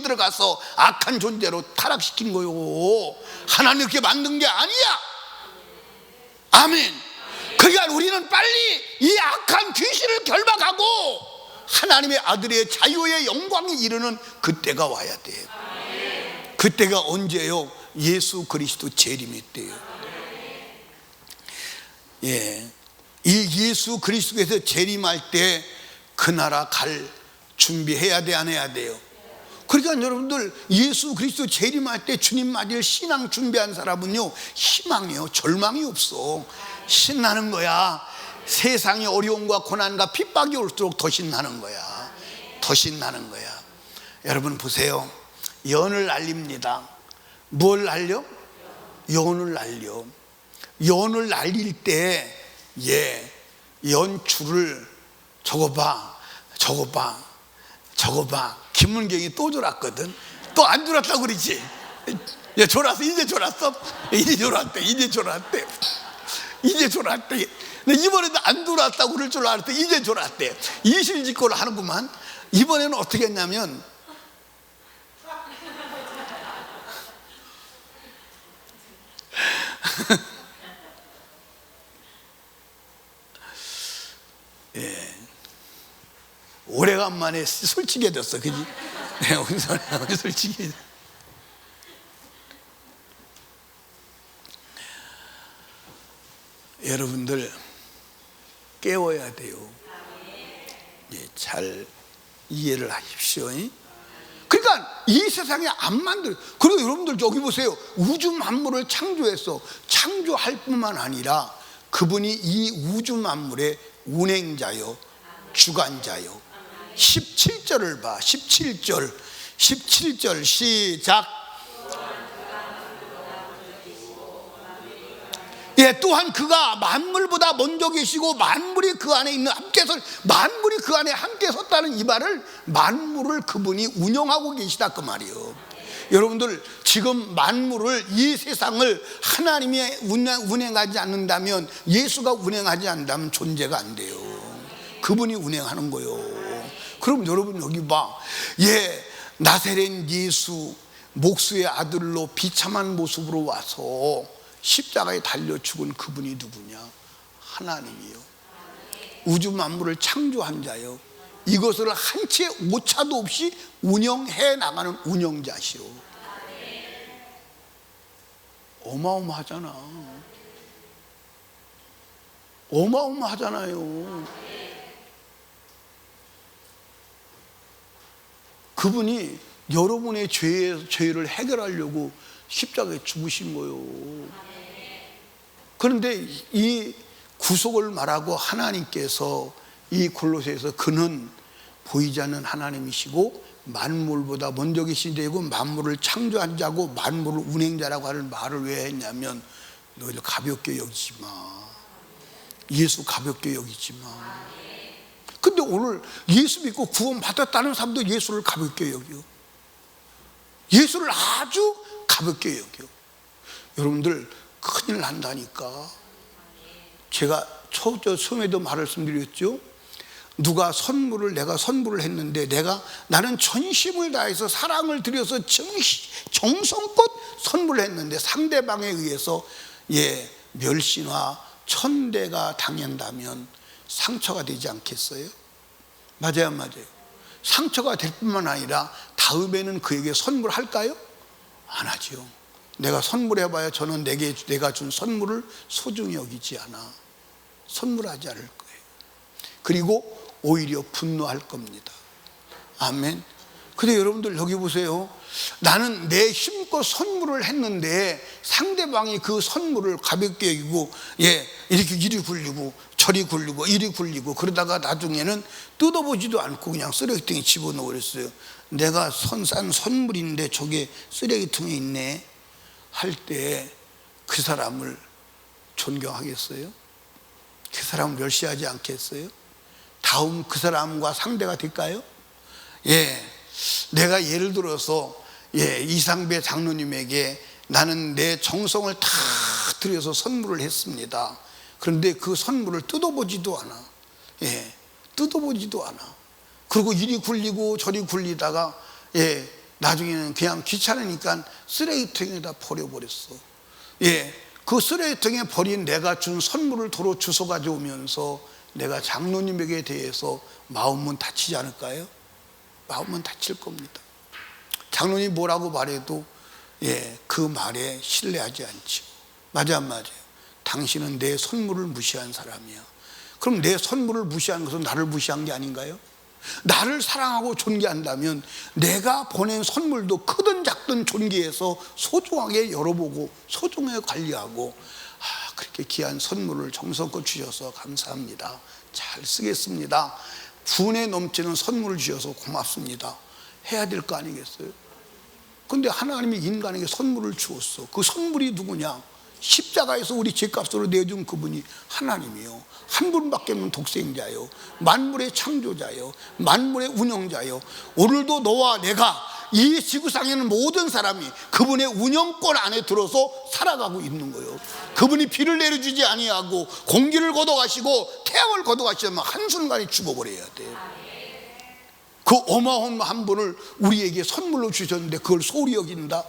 들어가서 악한 존재로 타락시킨 거예요. 하나님 그렇게 만든 게 아니야. 아멘. 그러니까 우리는 빨리 이 악한 귀신을 결박하고 하나님의 아들의 자유의 영광에 이르는 그때가 와야 돼요. 그때가 언제요? 예수 그리스도 재림의 때예요. 이 예수 그리스도께서 재림할 때 그 나라 갈 준비해야 돼, 안 해야 돼요? 그러니까 여러분들 예수 그리스도 재림할 때 주님 맞을 신앙 준비한 사람은요, 희망이요, 절망이 없어. 신나는 거야. 세상의 어려움과 고난과 핍박이 올수록 더 신나는 거야. 여러분 보세요. 연을 날립니다. 뭘 날려? 연을 날려. 연을 날릴 때 연줄을 적어봐. 김문경이 또 졸았거든. 또 안 졸았다고 그러지. 졸았어. 이제 졸았어. 이제 졸았대. 근데 이번에도 안 졸았다고 그럴 줄 알았대. 이제 졸았대. 이실직고를 하는구만. 이번에는 어떻게 했냐면 오래간만에 솔직해졌어, 그지? 우리 솔직해. 여러분들 깨워야 돼요. 잘 이해를 하십시오. 그러니까 이 세상에 안 만들. 그리고 여러분들 여기 보세요. 우주 만물을 창조해서 창조할 뿐만 아니라 그분이 이 우주 만물의 운행자요, 주관자요. 17절을 봐. 17절 시작. 또한 그가 만물보다 먼저 계시고 만물이 그 안에 있는 만물이 그 안에 함께 섰다는 이 말을 만물을 그분이 운영하고 계시다 그 말이에요. 여러분들 지금 만물을, 이 세상을 하나님이 운행하지 않는다면, 예수가 운행하지 않는다면 존재가 안 돼요. 그분이 운행하는 거예요. 그럼 여러분 여기 봐. 나사렛 예수 목수의 아들로 비참한 모습으로 와서 십자가에 달려 죽은 그분이 누구냐? 하나님이요. 우주 만물을 창조한 자요. 이것을 한 채 오차도 없이 운영해 나가는 운영자시오. 어마어마하잖아요. 그분이 여러분의 죄를 해결하려고 십자가에 죽으신 거예요. 그런데 이 구속을 말하고 하나님께서 이 골로새에서 그는 보이지 않는 하나님이시고 만물보다 먼저 계신 자이고 만물을 창조한 자고 만물을 운행자라고 하는 말을 왜 했냐면, 너희들 가볍게 여기지 마. 예수 가볍게 여기지 마. 근데 오늘 예수 믿고 구원 받았다는 사람도 예수를 가볍게 여겨. 예수를 아주 가볍게 여겨. 여러분들 큰일 난다니까. 제가 처음에도 말씀드렸죠. 내가 선물을 했는데 나는 전심을 다해서 사랑을 들여서 정성껏 선물을 했는데 상대방에 의해서 멸시나 천대가 당한다면 상처가 되지 않겠어요? 맞아요, 안 맞아요? 상처가 될 뿐만 아니라 다음에는 그에게 선물할까요? 안 하죠. 내가 선물해봐야 저는 내가 준 선물을 소중히 여기지 않아. 선물하지 않을 거예요. 그리고 오히려 분노할 겁니다. 아멘. 근데 여러분들 여기 보세요. 나는 내 힘껏 선물을 했는데 상대방이 그 선물을 가볍게 여기고 이렇게 이리 굴리고 저리 굴리고 이리 굴리고 그러다가 나중에는 뜯어보지도 않고 그냥 쓰레기통에 집어넣어 버렸어요. 내가 산 선물인데 저게 쓰레기통에 있네 할 때 그 사람을 존경하겠어요? 그 사람을 멸시하지 않겠어요? 다음 그 사람과 상대가 될까요? 내가 예를 들어서 이상배 장로님에게 나는 내 정성을 다 들여서 선물을 했습니다. 그런데 그 선물을 뜯어보지도 않아. 뜯어보지도 않아. 그리고 이리 굴리고 저리 굴리다가 나중에는 그냥 귀찮으니까 쓰레기통에다 버려버렸어. 그 쓰레기통에 버린 내가 준 선물을 도로 주워 가져오면서 내가 장로님에게 대해서 마음은 다치지 않을까요? 마음은 다칠 겁니다. 장로님 뭐라고 말해도 그 말에 신뢰하지 않죠. 맞아 안 맞아요? 당신은 내 선물을 무시한 사람이야. 그럼 내 선물을 무시한 것은 나를 무시한 게 아닌가요? 나를 사랑하고 존귀한다면 내가 보낸 선물도 크든 작든 존귀해서 소중하게 열어보고 소중하게 관리하고, 그렇게 귀한 선물을 정성껏 주셔서 감사합니다, 잘 쓰겠습니다, 분에 넘치는 선물을 주셔서 고맙습니다 해야 될 거 아니겠어요? 근데 하나님이 인간에게 선물을 주었어. 그 선물이 누구냐? 십자가에서 우리 죄값으로 내준 그분이 하나님이요. 한 분밖에 없는 독생자요, 만물의 창조자요, 만물의 운영자요. 오늘도 너와 내가 이 지구상에는 모든 사람이 그분의 운영권 안에 들어서 살아가고 있는 거예요. 그분이 비를 내려주지 아니하고 공기를 걷어가시고 태양을 걷어가시면 한순간에 죽어버려야 돼요. 그 어마어마한 분을 우리에게 선물로 주셨는데 그걸 소홀히 여긴다?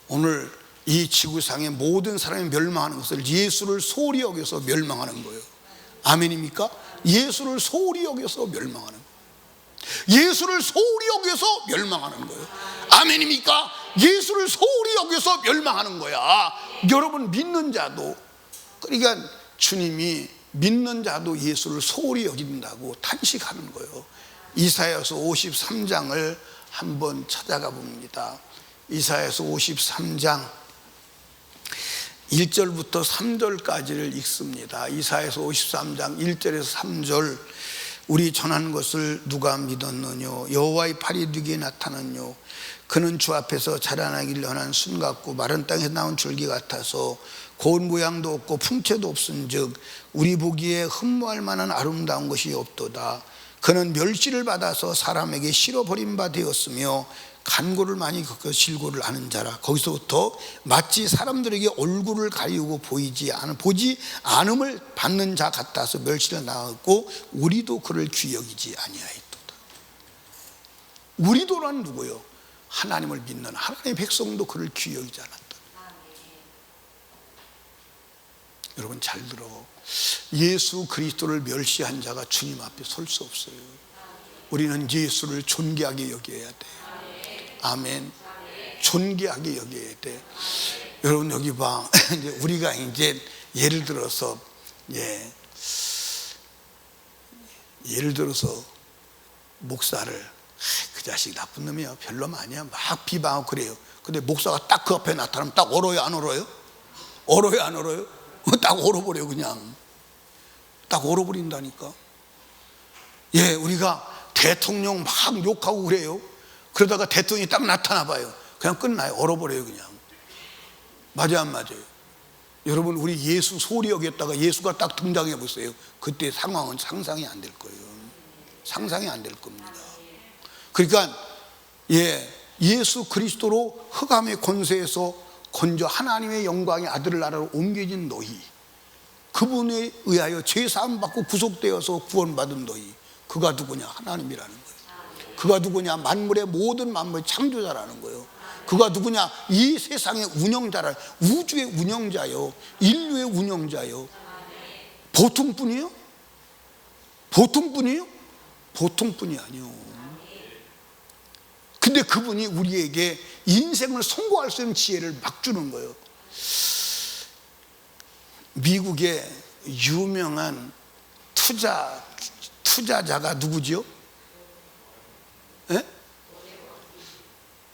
오늘 이 지구상의 모든 사람이 멸망하는 것을 예수를 소홀히 여겨서 멸망하는 거예요. 아멘입니까? 예수를 소홀히 여겨서 멸망하는 거예요. 예수를 소홀히 여겨서 멸망하는 거예요. 아멘입니까? 예수를 소홀히 여겨서 멸망하는 거야. 여러분, 믿는 자도, 그러니까 주님이 믿는 자도 예수를 소홀히 여긴다고 탄식하는 거예요. 이사야서 53장을 한번 찾아가 봅니다. 이사야서 53장 1절부터 3절까지를 읽습니다. 이사야서 53장 1절에서 3절. 우리 전한 것을 누가 믿었느뇨? 여호와의 팔이 누구에게 나타났뇨? 그는 주 앞에서 자라나길 연한 순 같고 마른 땅에서 나온 줄기 같아서 고운 모양도 없고 풍채도 없은즉 우리 보기에 흠모할 만한 아름다운 것이 없도다. 그는 멸시를 받아서 사람에게 실어버린 바 되었으며 간고를 많이 겪어 질고를 아는 자라. 거기서부터 마치 사람들에게 얼굴을 가리우고 보지 않음을 받는 자 같아서 멸시를 당하고 우리도 그를 귀여기지 아니하였도다. 우리도란 누구요? 하나님을 믿는 하나님의 백성도 그를 귀여기지 않았다. 여러분 잘 들어. 예수 그리스도를 멸시한 자가 주님 앞에 설 수 없어요. 우리는 예수를 존귀하게 여겨야 돼. 아멘. 존귀하게 여겨야 돼. 여러분 여기 봐. 우리가 이제 예를 들어서 목사를 그 자식 나쁜 놈이야, 별놈 아니야 막 비방하고 그래요. 근데 목사가 딱 그 앞에 나타나면 딱 얼어요 안 얼어요? 얼어요 안 얼어요? 딱 얼어버려요. 그냥 딱 얼어버린다니까. 우리가 대통령 막 욕하고 그래요. 그러다가 대통령이 딱 나타나 봐요. 그냥 끝나요. 얼어버려요 그냥. 맞아요 안 맞아요? 여러분 우리 예수 소홀히 여겼다가 예수가 딱 등장해 보세요. 그때 상황은 상상이 안 될 거예요. 상상이 안 될 겁니다. 그러니까 예수 그리스도로 흑암의 권세에서 건져 하나님의 영광의 아들을 나라로 옮겨진 너희, 그분에 의하여 죄사함 받고 구속되어서 구원받은 너희, 그가 누구냐? 하나님이라는 거예요. 그가 누구냐? 만물의 모든 만물의 창조자라는 거예요. 그가 누구냐? 이 세상의 운영자라, 우주의 운영자요, 인류의 운영자요. 보통뿐이에요? 보통뿐이에요? 보통뿐이 아니요. 근데 그분이 우리에게 인생을 성공할 수 있는 지혜를 막 주는 거예요. 미국의 유명한 투자자가 누구죠?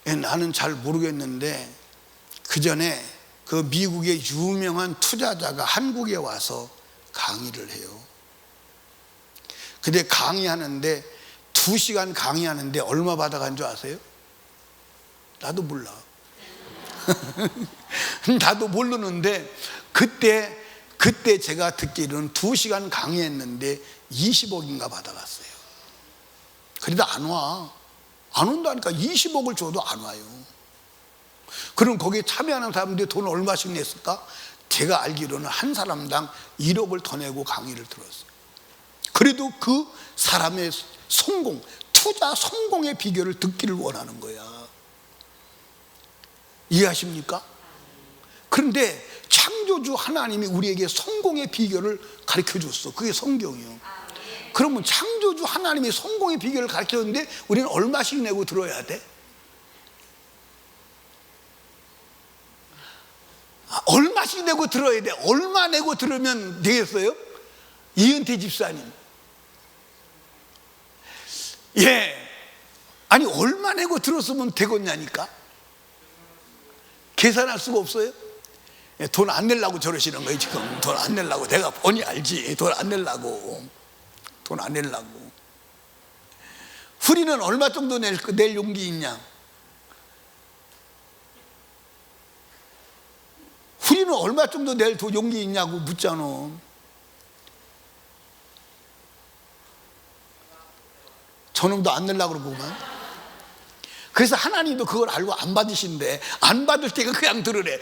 나는 잘 모르겠는데 그 전에 그 미국의 유명한 투자자가 한국에 와서 강의를 해요. 근데 강의하는데 2시간 강의하는데 얼마 받아간 줄 아세요? 나도 몰라. 나도 모르는데 그때 제가 듣기로는 2시간 강의했는데 20억인가 받아갔어요. 그래도 안 와. 안 온다니까. 20억을 줘도 안 와요. 그럼 거기에 참여하는 사람들이 돈 얼마씩 냈을까? 제가 알기로는 한 사람당 1억을 더 내고 강의를 들었어요. 그래도 그 사람의 성공, 투자 성공의 비결을 듣기를 원하는 거야. 이해하십니까? 그런데 창조주 하나님이 우리에게 성공의 비결을 가르쳐 줬어. 그게 성경이요. 그러면 창조주 하나님이 성공의 비결을 가르쳐 줬는데 우리는 얼마씩 내고 들어야 돼? 얼마씩 내고 들어야 돼? 얼마 내고 들으면 되겠어요? 이은태 집사님. 아니 얼마 내고 들었으면 되겠냐니까. 계산할 수가 없어요. 돈 안 내려고 저러시는 거예요. 지금 돈 안 내려고. 내가 뻔히 알지. 돈 안 내려고. 돈 안 내려고. 우리는 얼마 정도 낼 용기 있냐? 우리는 얼마 정도 낼 더 용기 있냐고 묻잖아. 저놈도 안 내려고 그러고만. 그래서 하나님도 그걸 알고 안 받으신대. 안 받을 때가 그냥 들으래.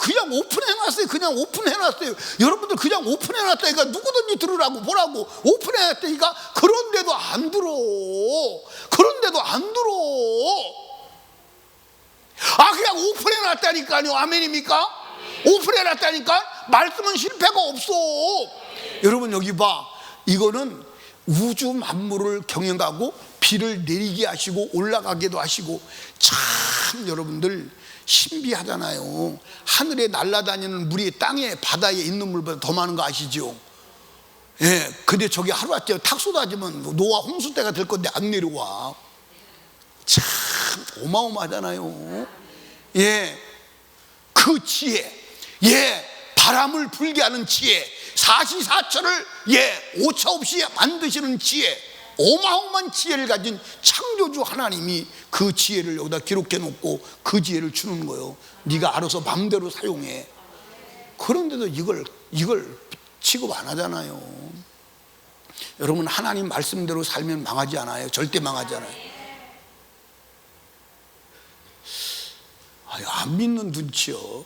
그냥 오픈해놨어요. 그냥 오픈해놨어요. 여러분들 그냥 오픈해놨다니까 누구든지 들으라고 보라고 오픈해놨다니까. 그런데도 안 들어. 그런데도 안 들어. 그냥 오픈해놨다니까요. 아멘입니까? 오픈해놨다니까. 말씀은 실패가 없어. 여러분 여기 봐. 이거는 우주 만물을 경영하고 비를 내리게 하시고 올라가게도 하시고 참 여러분들 신비하잖아요. 하늘에 날아다니는 물이 땅에 바다에 있는 물보다 더 많은 거 아시죠? 예, 근데 저기 하루아침에 탁 쏟아지면 노아 홍수 때가 될 건데 안 내려와. 참 어마어마하잖아요. 예, 그 지혜, 예, 바람을 불게 하는 지혜, 사시사철을 오차 없이 만드시는 지혜, 어마어마한 지혜를 가진 창조주 하나님이 그 지혜를 여기다 기록해 놓고 그 지혜를 주는 거예요. 네가 알아서 마음대로 사용해. 그런데도 이걸 취급 안 하잖아요. 여러분 하나님 말씀대로 살면 망하지 않아요. 절대 망하지 않아요. 안 믿는 눈치요.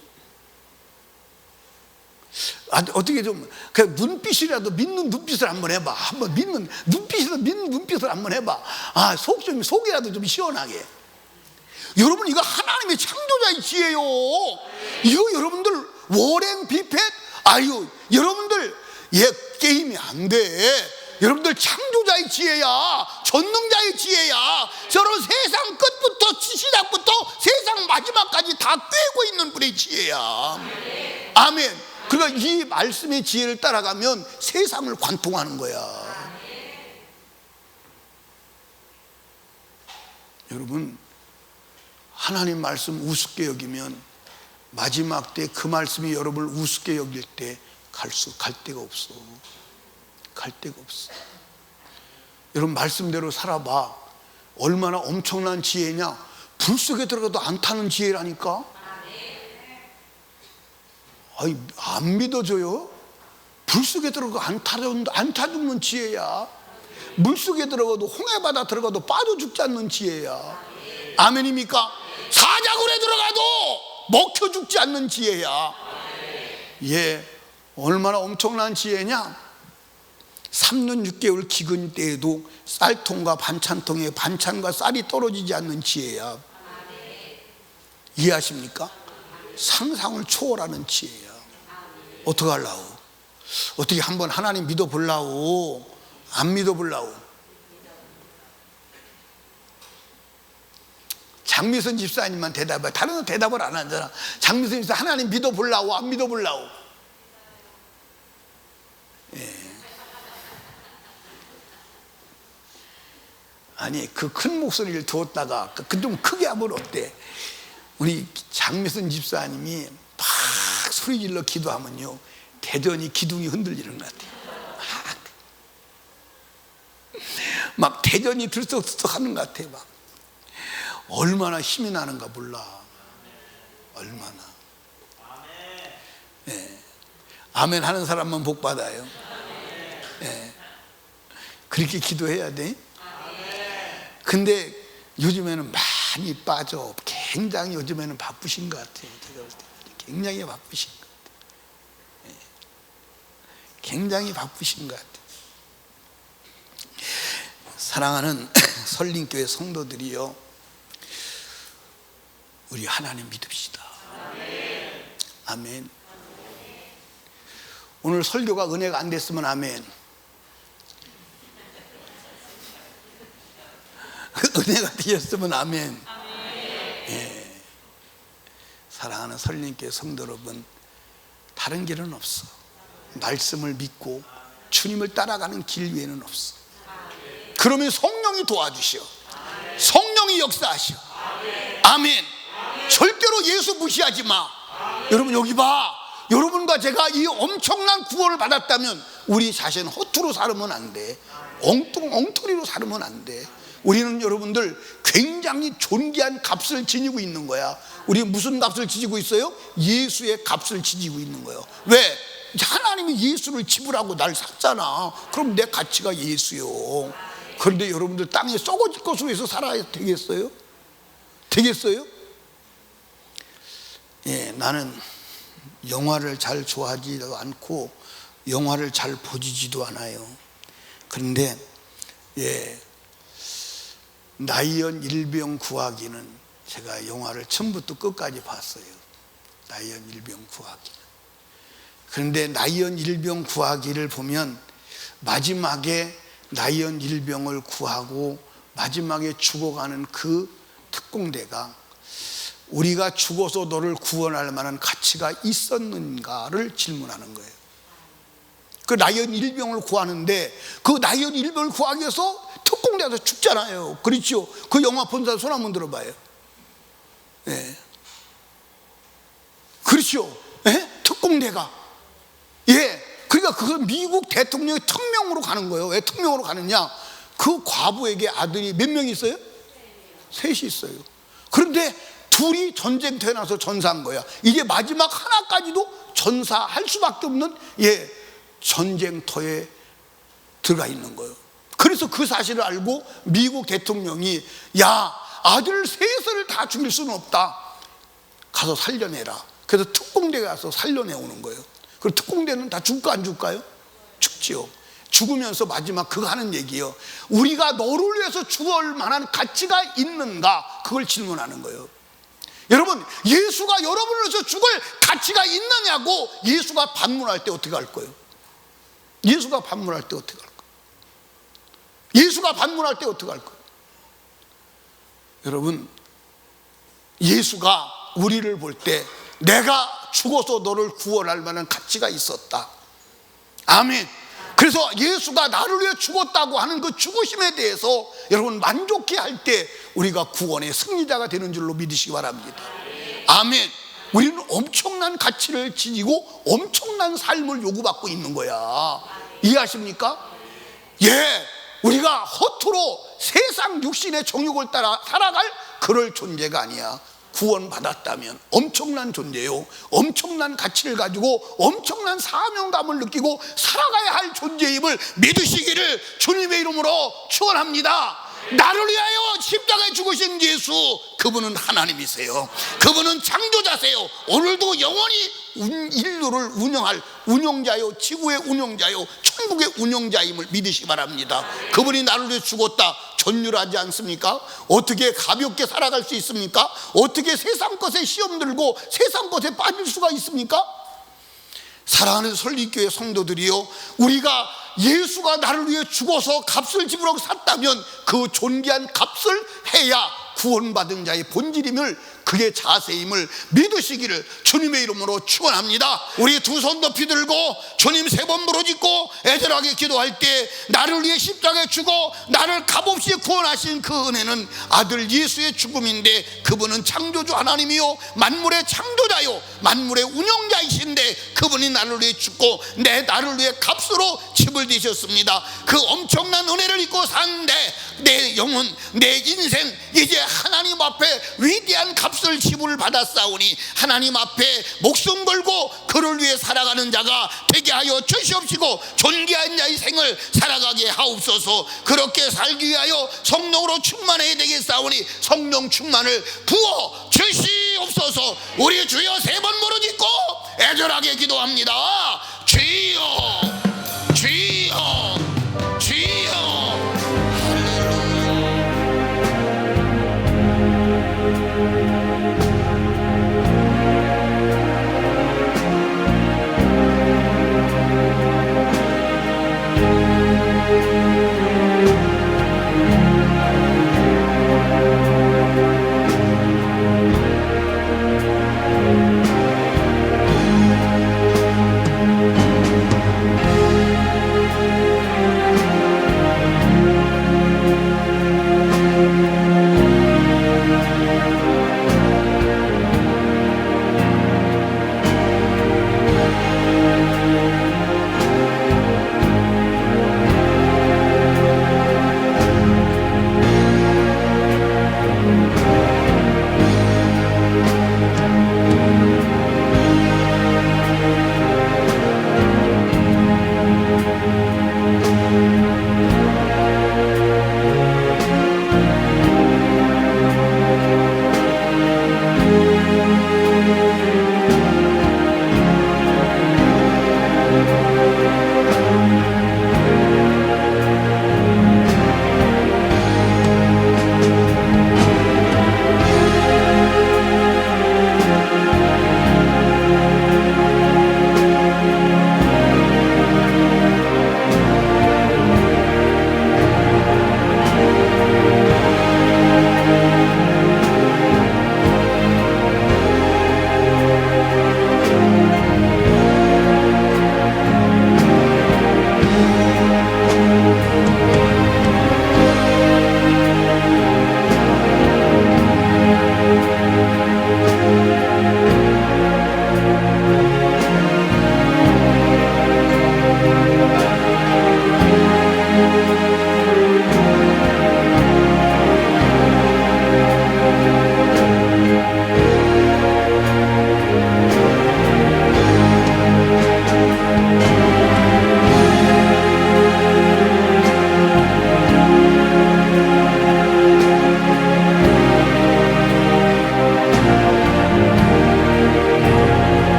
어떻게 좀 눈빛이라도 믿는 눈빛을 한번 해봐. 한번 믿는 눈빛을 한번 해봐. 속이라도 좀 시원하게. 여러분 이거 하나님의 창조자의 지혜요. 이거 여러분들 워렌 비펫 여러분들 게임이 안 돼. 여러분들 창조자의 지혜야. 전능자의 지혜야. 저런 세상 끝부터 시작부터 세상 마지막까지 다 꿰고 있는 분의 지혜야. 아멘. 그러니까 이 말씀의 지혜를 따라가면 세상을 관통하는 거야. 여러분 하나님 말씀 우습게 여기면 마지막 때 그 말씀이 여러분을 우습게 여길 때 갈 데가 없어. 갈 데가 없어. 여러분 말씀대로 살아봐. 얼마나 엄청난 지혜냐. 불 속에 들어가도 안 타는 지혜라니까. 안 믿어져요? 불 속에 들어가도 안 타 죽는 지혜야. 물 속에 들어가도 홍해바다 들어가도 빠져 죽지 않는 지혜야. 아멘입니까? 사자굴에 들어가도 먹혀 죽지 않는 지혜야. 예, 얼마나 엄청난 지혜냐. 3년 6개월 기근 때에도 쌀통과 반찬통에 반찬과 쌀이 떨어지지 않는 지혜야. 이해하십니까? 상상을 초월하는 지혜야. 어떻게 하려고? 어떻게 한번 하나님 믿어보려고? 안 믿어보려고? 장미선 집사님만 대답해. 다른 건 대답을 안 하잖아. 장미선 집사 하나님 믿어보려고 안 믿어보려고? 예. 아니 그 큰 목소리를 두었다가 좀 크게 하면 어때? 우리 장미선 집사님이 막 소리질러 기도하면요 대전이 기둥이 흔들리는 것 같아요. 막 대전이 들썩들썩 하는 것 같아요. 막 얼마나 힘이 나는가 몰라. 얼마나. 예. 아멘 하는 사람만 복 받아요. 예. 그렇게 기도해야 돼. 근데 요즘에는 많이 빠져. 굉장히 요즘에는 바쁘신 것 같아요. 제가 볼 때 굉장히 바쁘신 것 같아요. 예. 굉장히 바쁘신 것 같아요. 사랑하는 설림교회 성도들이요, 우리 하나님 믿읍시다. 아멘. 오늘 설교가 은혜가 안 됐으면 아멘. 은혜가 되셨으면 아멘. 예. 사랑하는 설림교회 성도 여러분, 다른 길은 없어. 말씀을 믿고 주님을 따라가는 길 외에는 없어. 그러면 성령이 도와주시오. 성령이 역사하시오. 아멘. 절대로 예수 무시하지 마. 여러분 여기 봐. 여러분과 제가 이 엄청난 구원을 받았다면 우리 자신 허투루 살으면 안 돼. 엉터리로 살으면 안 돼. 우리는 여러분들 굉장히 존귀한 값을 지니고 있는 거야. 우리 무슨 값을 지니고 있어요? 예수의 값을 지니고 있는 거예요. 왜? 하나님이 예수를 지불하고 날 샀잖아. 그럼 내 가치가 예수요. 그런데 여러분들 땅에 썩어질 것으로 해서 살아야 되겠어요? 되겠어요? 예, 나는 영화를 잘 좋아하지도 않고 영화를 잘 보지도 않아요. 그런데 예, 나이언 일병 구하기는 제가 영화를 처음부터 끝까지 봤어요. 나이언 일병 구하기는. 그런데 나이언 일병 구하기를 보면 마지막에 나이언 일병을 구하고 마지막에 죽어가는 그 특공대가 우리가 죽어서 너를 구원할 만한 가치가 있었는가를 질문하는 거예요. 그 나이언 일병을 구하는데 그 나이언 일병을 구하기 위해서 특공대에서 죽잖아요. 그렇죠? 그 영화 본 사람 손 한번 들어봐요. 예. 그렇죠? 예? 특공대가. 예. 그러니까 그건 미국 대통령의 특명으로 가는 거예요. 왜 특명으로 가느냐? 그 과부에게 아들이 몇 명 있어요? 셋이 있어요. 그런데 둘이 전쟁터에 나서 전사한 거야. 이게 마지막 하나까지도 전사할 수밖에 없는 예, 전쟁터에 들어가 있는 거예요. 그래서 그 사실을 알고 미국 대통령이 야, 아들 셋을 다 죽일 수는 없다. 가서 살려내라. 그래서 특공대가 가서 살려내오는 거예요. 그리고 특공대는 다 죽을까 안 죽을까요? 죽지요. 죽으면서 마지막 그거 하는 얘기예요. 우리가 너를 위해서 죽을 만한 가치가 있는가? 그걸 질문하는 거예요. 여러분, 예수가 여러분을 위해서 죽을 가치가 있느냐고 예수가 반문할 때 어떻게 할 거예요? 예수가 반문할 때 어떻게 할 거예요? 예수가 반문할 때 어떻게 할 거예요? 여러분, 예수가 우리를 볼 때 내가 죽어서 너를 구원할 만한 가치가 있었다. 아멘. 그래서 예수가 나를 위해 죽었다고 하는 그 죽으심에 대해서 여러분 만족해 할 때 우리가 구원의 승리자가 되는 줄로 믿으시기 바랍니다. 아멘. 우리는 엄청난 가치를 지니고 엄청난 삶을 요구받고 있는 거야. 이해하십니까? 예, 우리가 허투루 세상 육신의 정욕을 따라 살아갈 그럴 존재가 아니야. 구원받았다면 엄청난 존재요, 엄청난 가치를 가지고 엄청난 사명감을 느끼고 살아가야 할 존재임을 믿으시기를 주님의 이름으로 축원합니다. 나를 위하여 십자가에 죽으신 예수, 그분은 하나님이세요. 그분은 창조자세요. 오늘도 영원히 인류를 운영할 운영자요, 지구의 운영자요, 천국의 운영자임을 믿으시기 바랍니다. 그분이 나를 위해 죽었다. 전율하지 않습니까? 어떻게 가볍게 살아갈 수 있습니까? 어떻게 세상 것에 시험 들고 세상 것에 빠질 수가 있습니까? 사랑하는 설립교회 성도들이요, 우리가 예수가 나를 위해 죽어서 값을 지불하고 샀다면 그 존귀한 값을 해야 구원받은 자의 본질임을, 그게 자세임을 믿으시기를 주님의 이름으로 축원합니다. 우리 두 손 높이 들고 주님 세 번 부르짖고 애절하게 기도할 때 나를 위해 십자가에 죽어 나를 값없이 구원하신 그 은혜는 아들 예수의 죽음인데, 그분은 창조주 하나님이요 만물의 창조자요 만물의 운영자이신데 그분이 나를 위해 죽고 나를 위해 값으로 집을 지셨습니다. 그 엄청난 은혜를 입고 사는데 내 영혼, 내 인생 이제 하나님 앞에 위대한 값을 지불을 받았사오니 하나님 앞에 목숨 걸고 그를 위해 살아가는 자가 되게 하여 주시옵시고 존귀한 자의 생을 살아가게 하옵소서. 그렇게 살기 위하여 성령으로 충만해야 되겠사오니 성령 충만을 부어 주시옵소서. 우리 주여 세 번 부르짖고 애절하게 기도합니다. 주여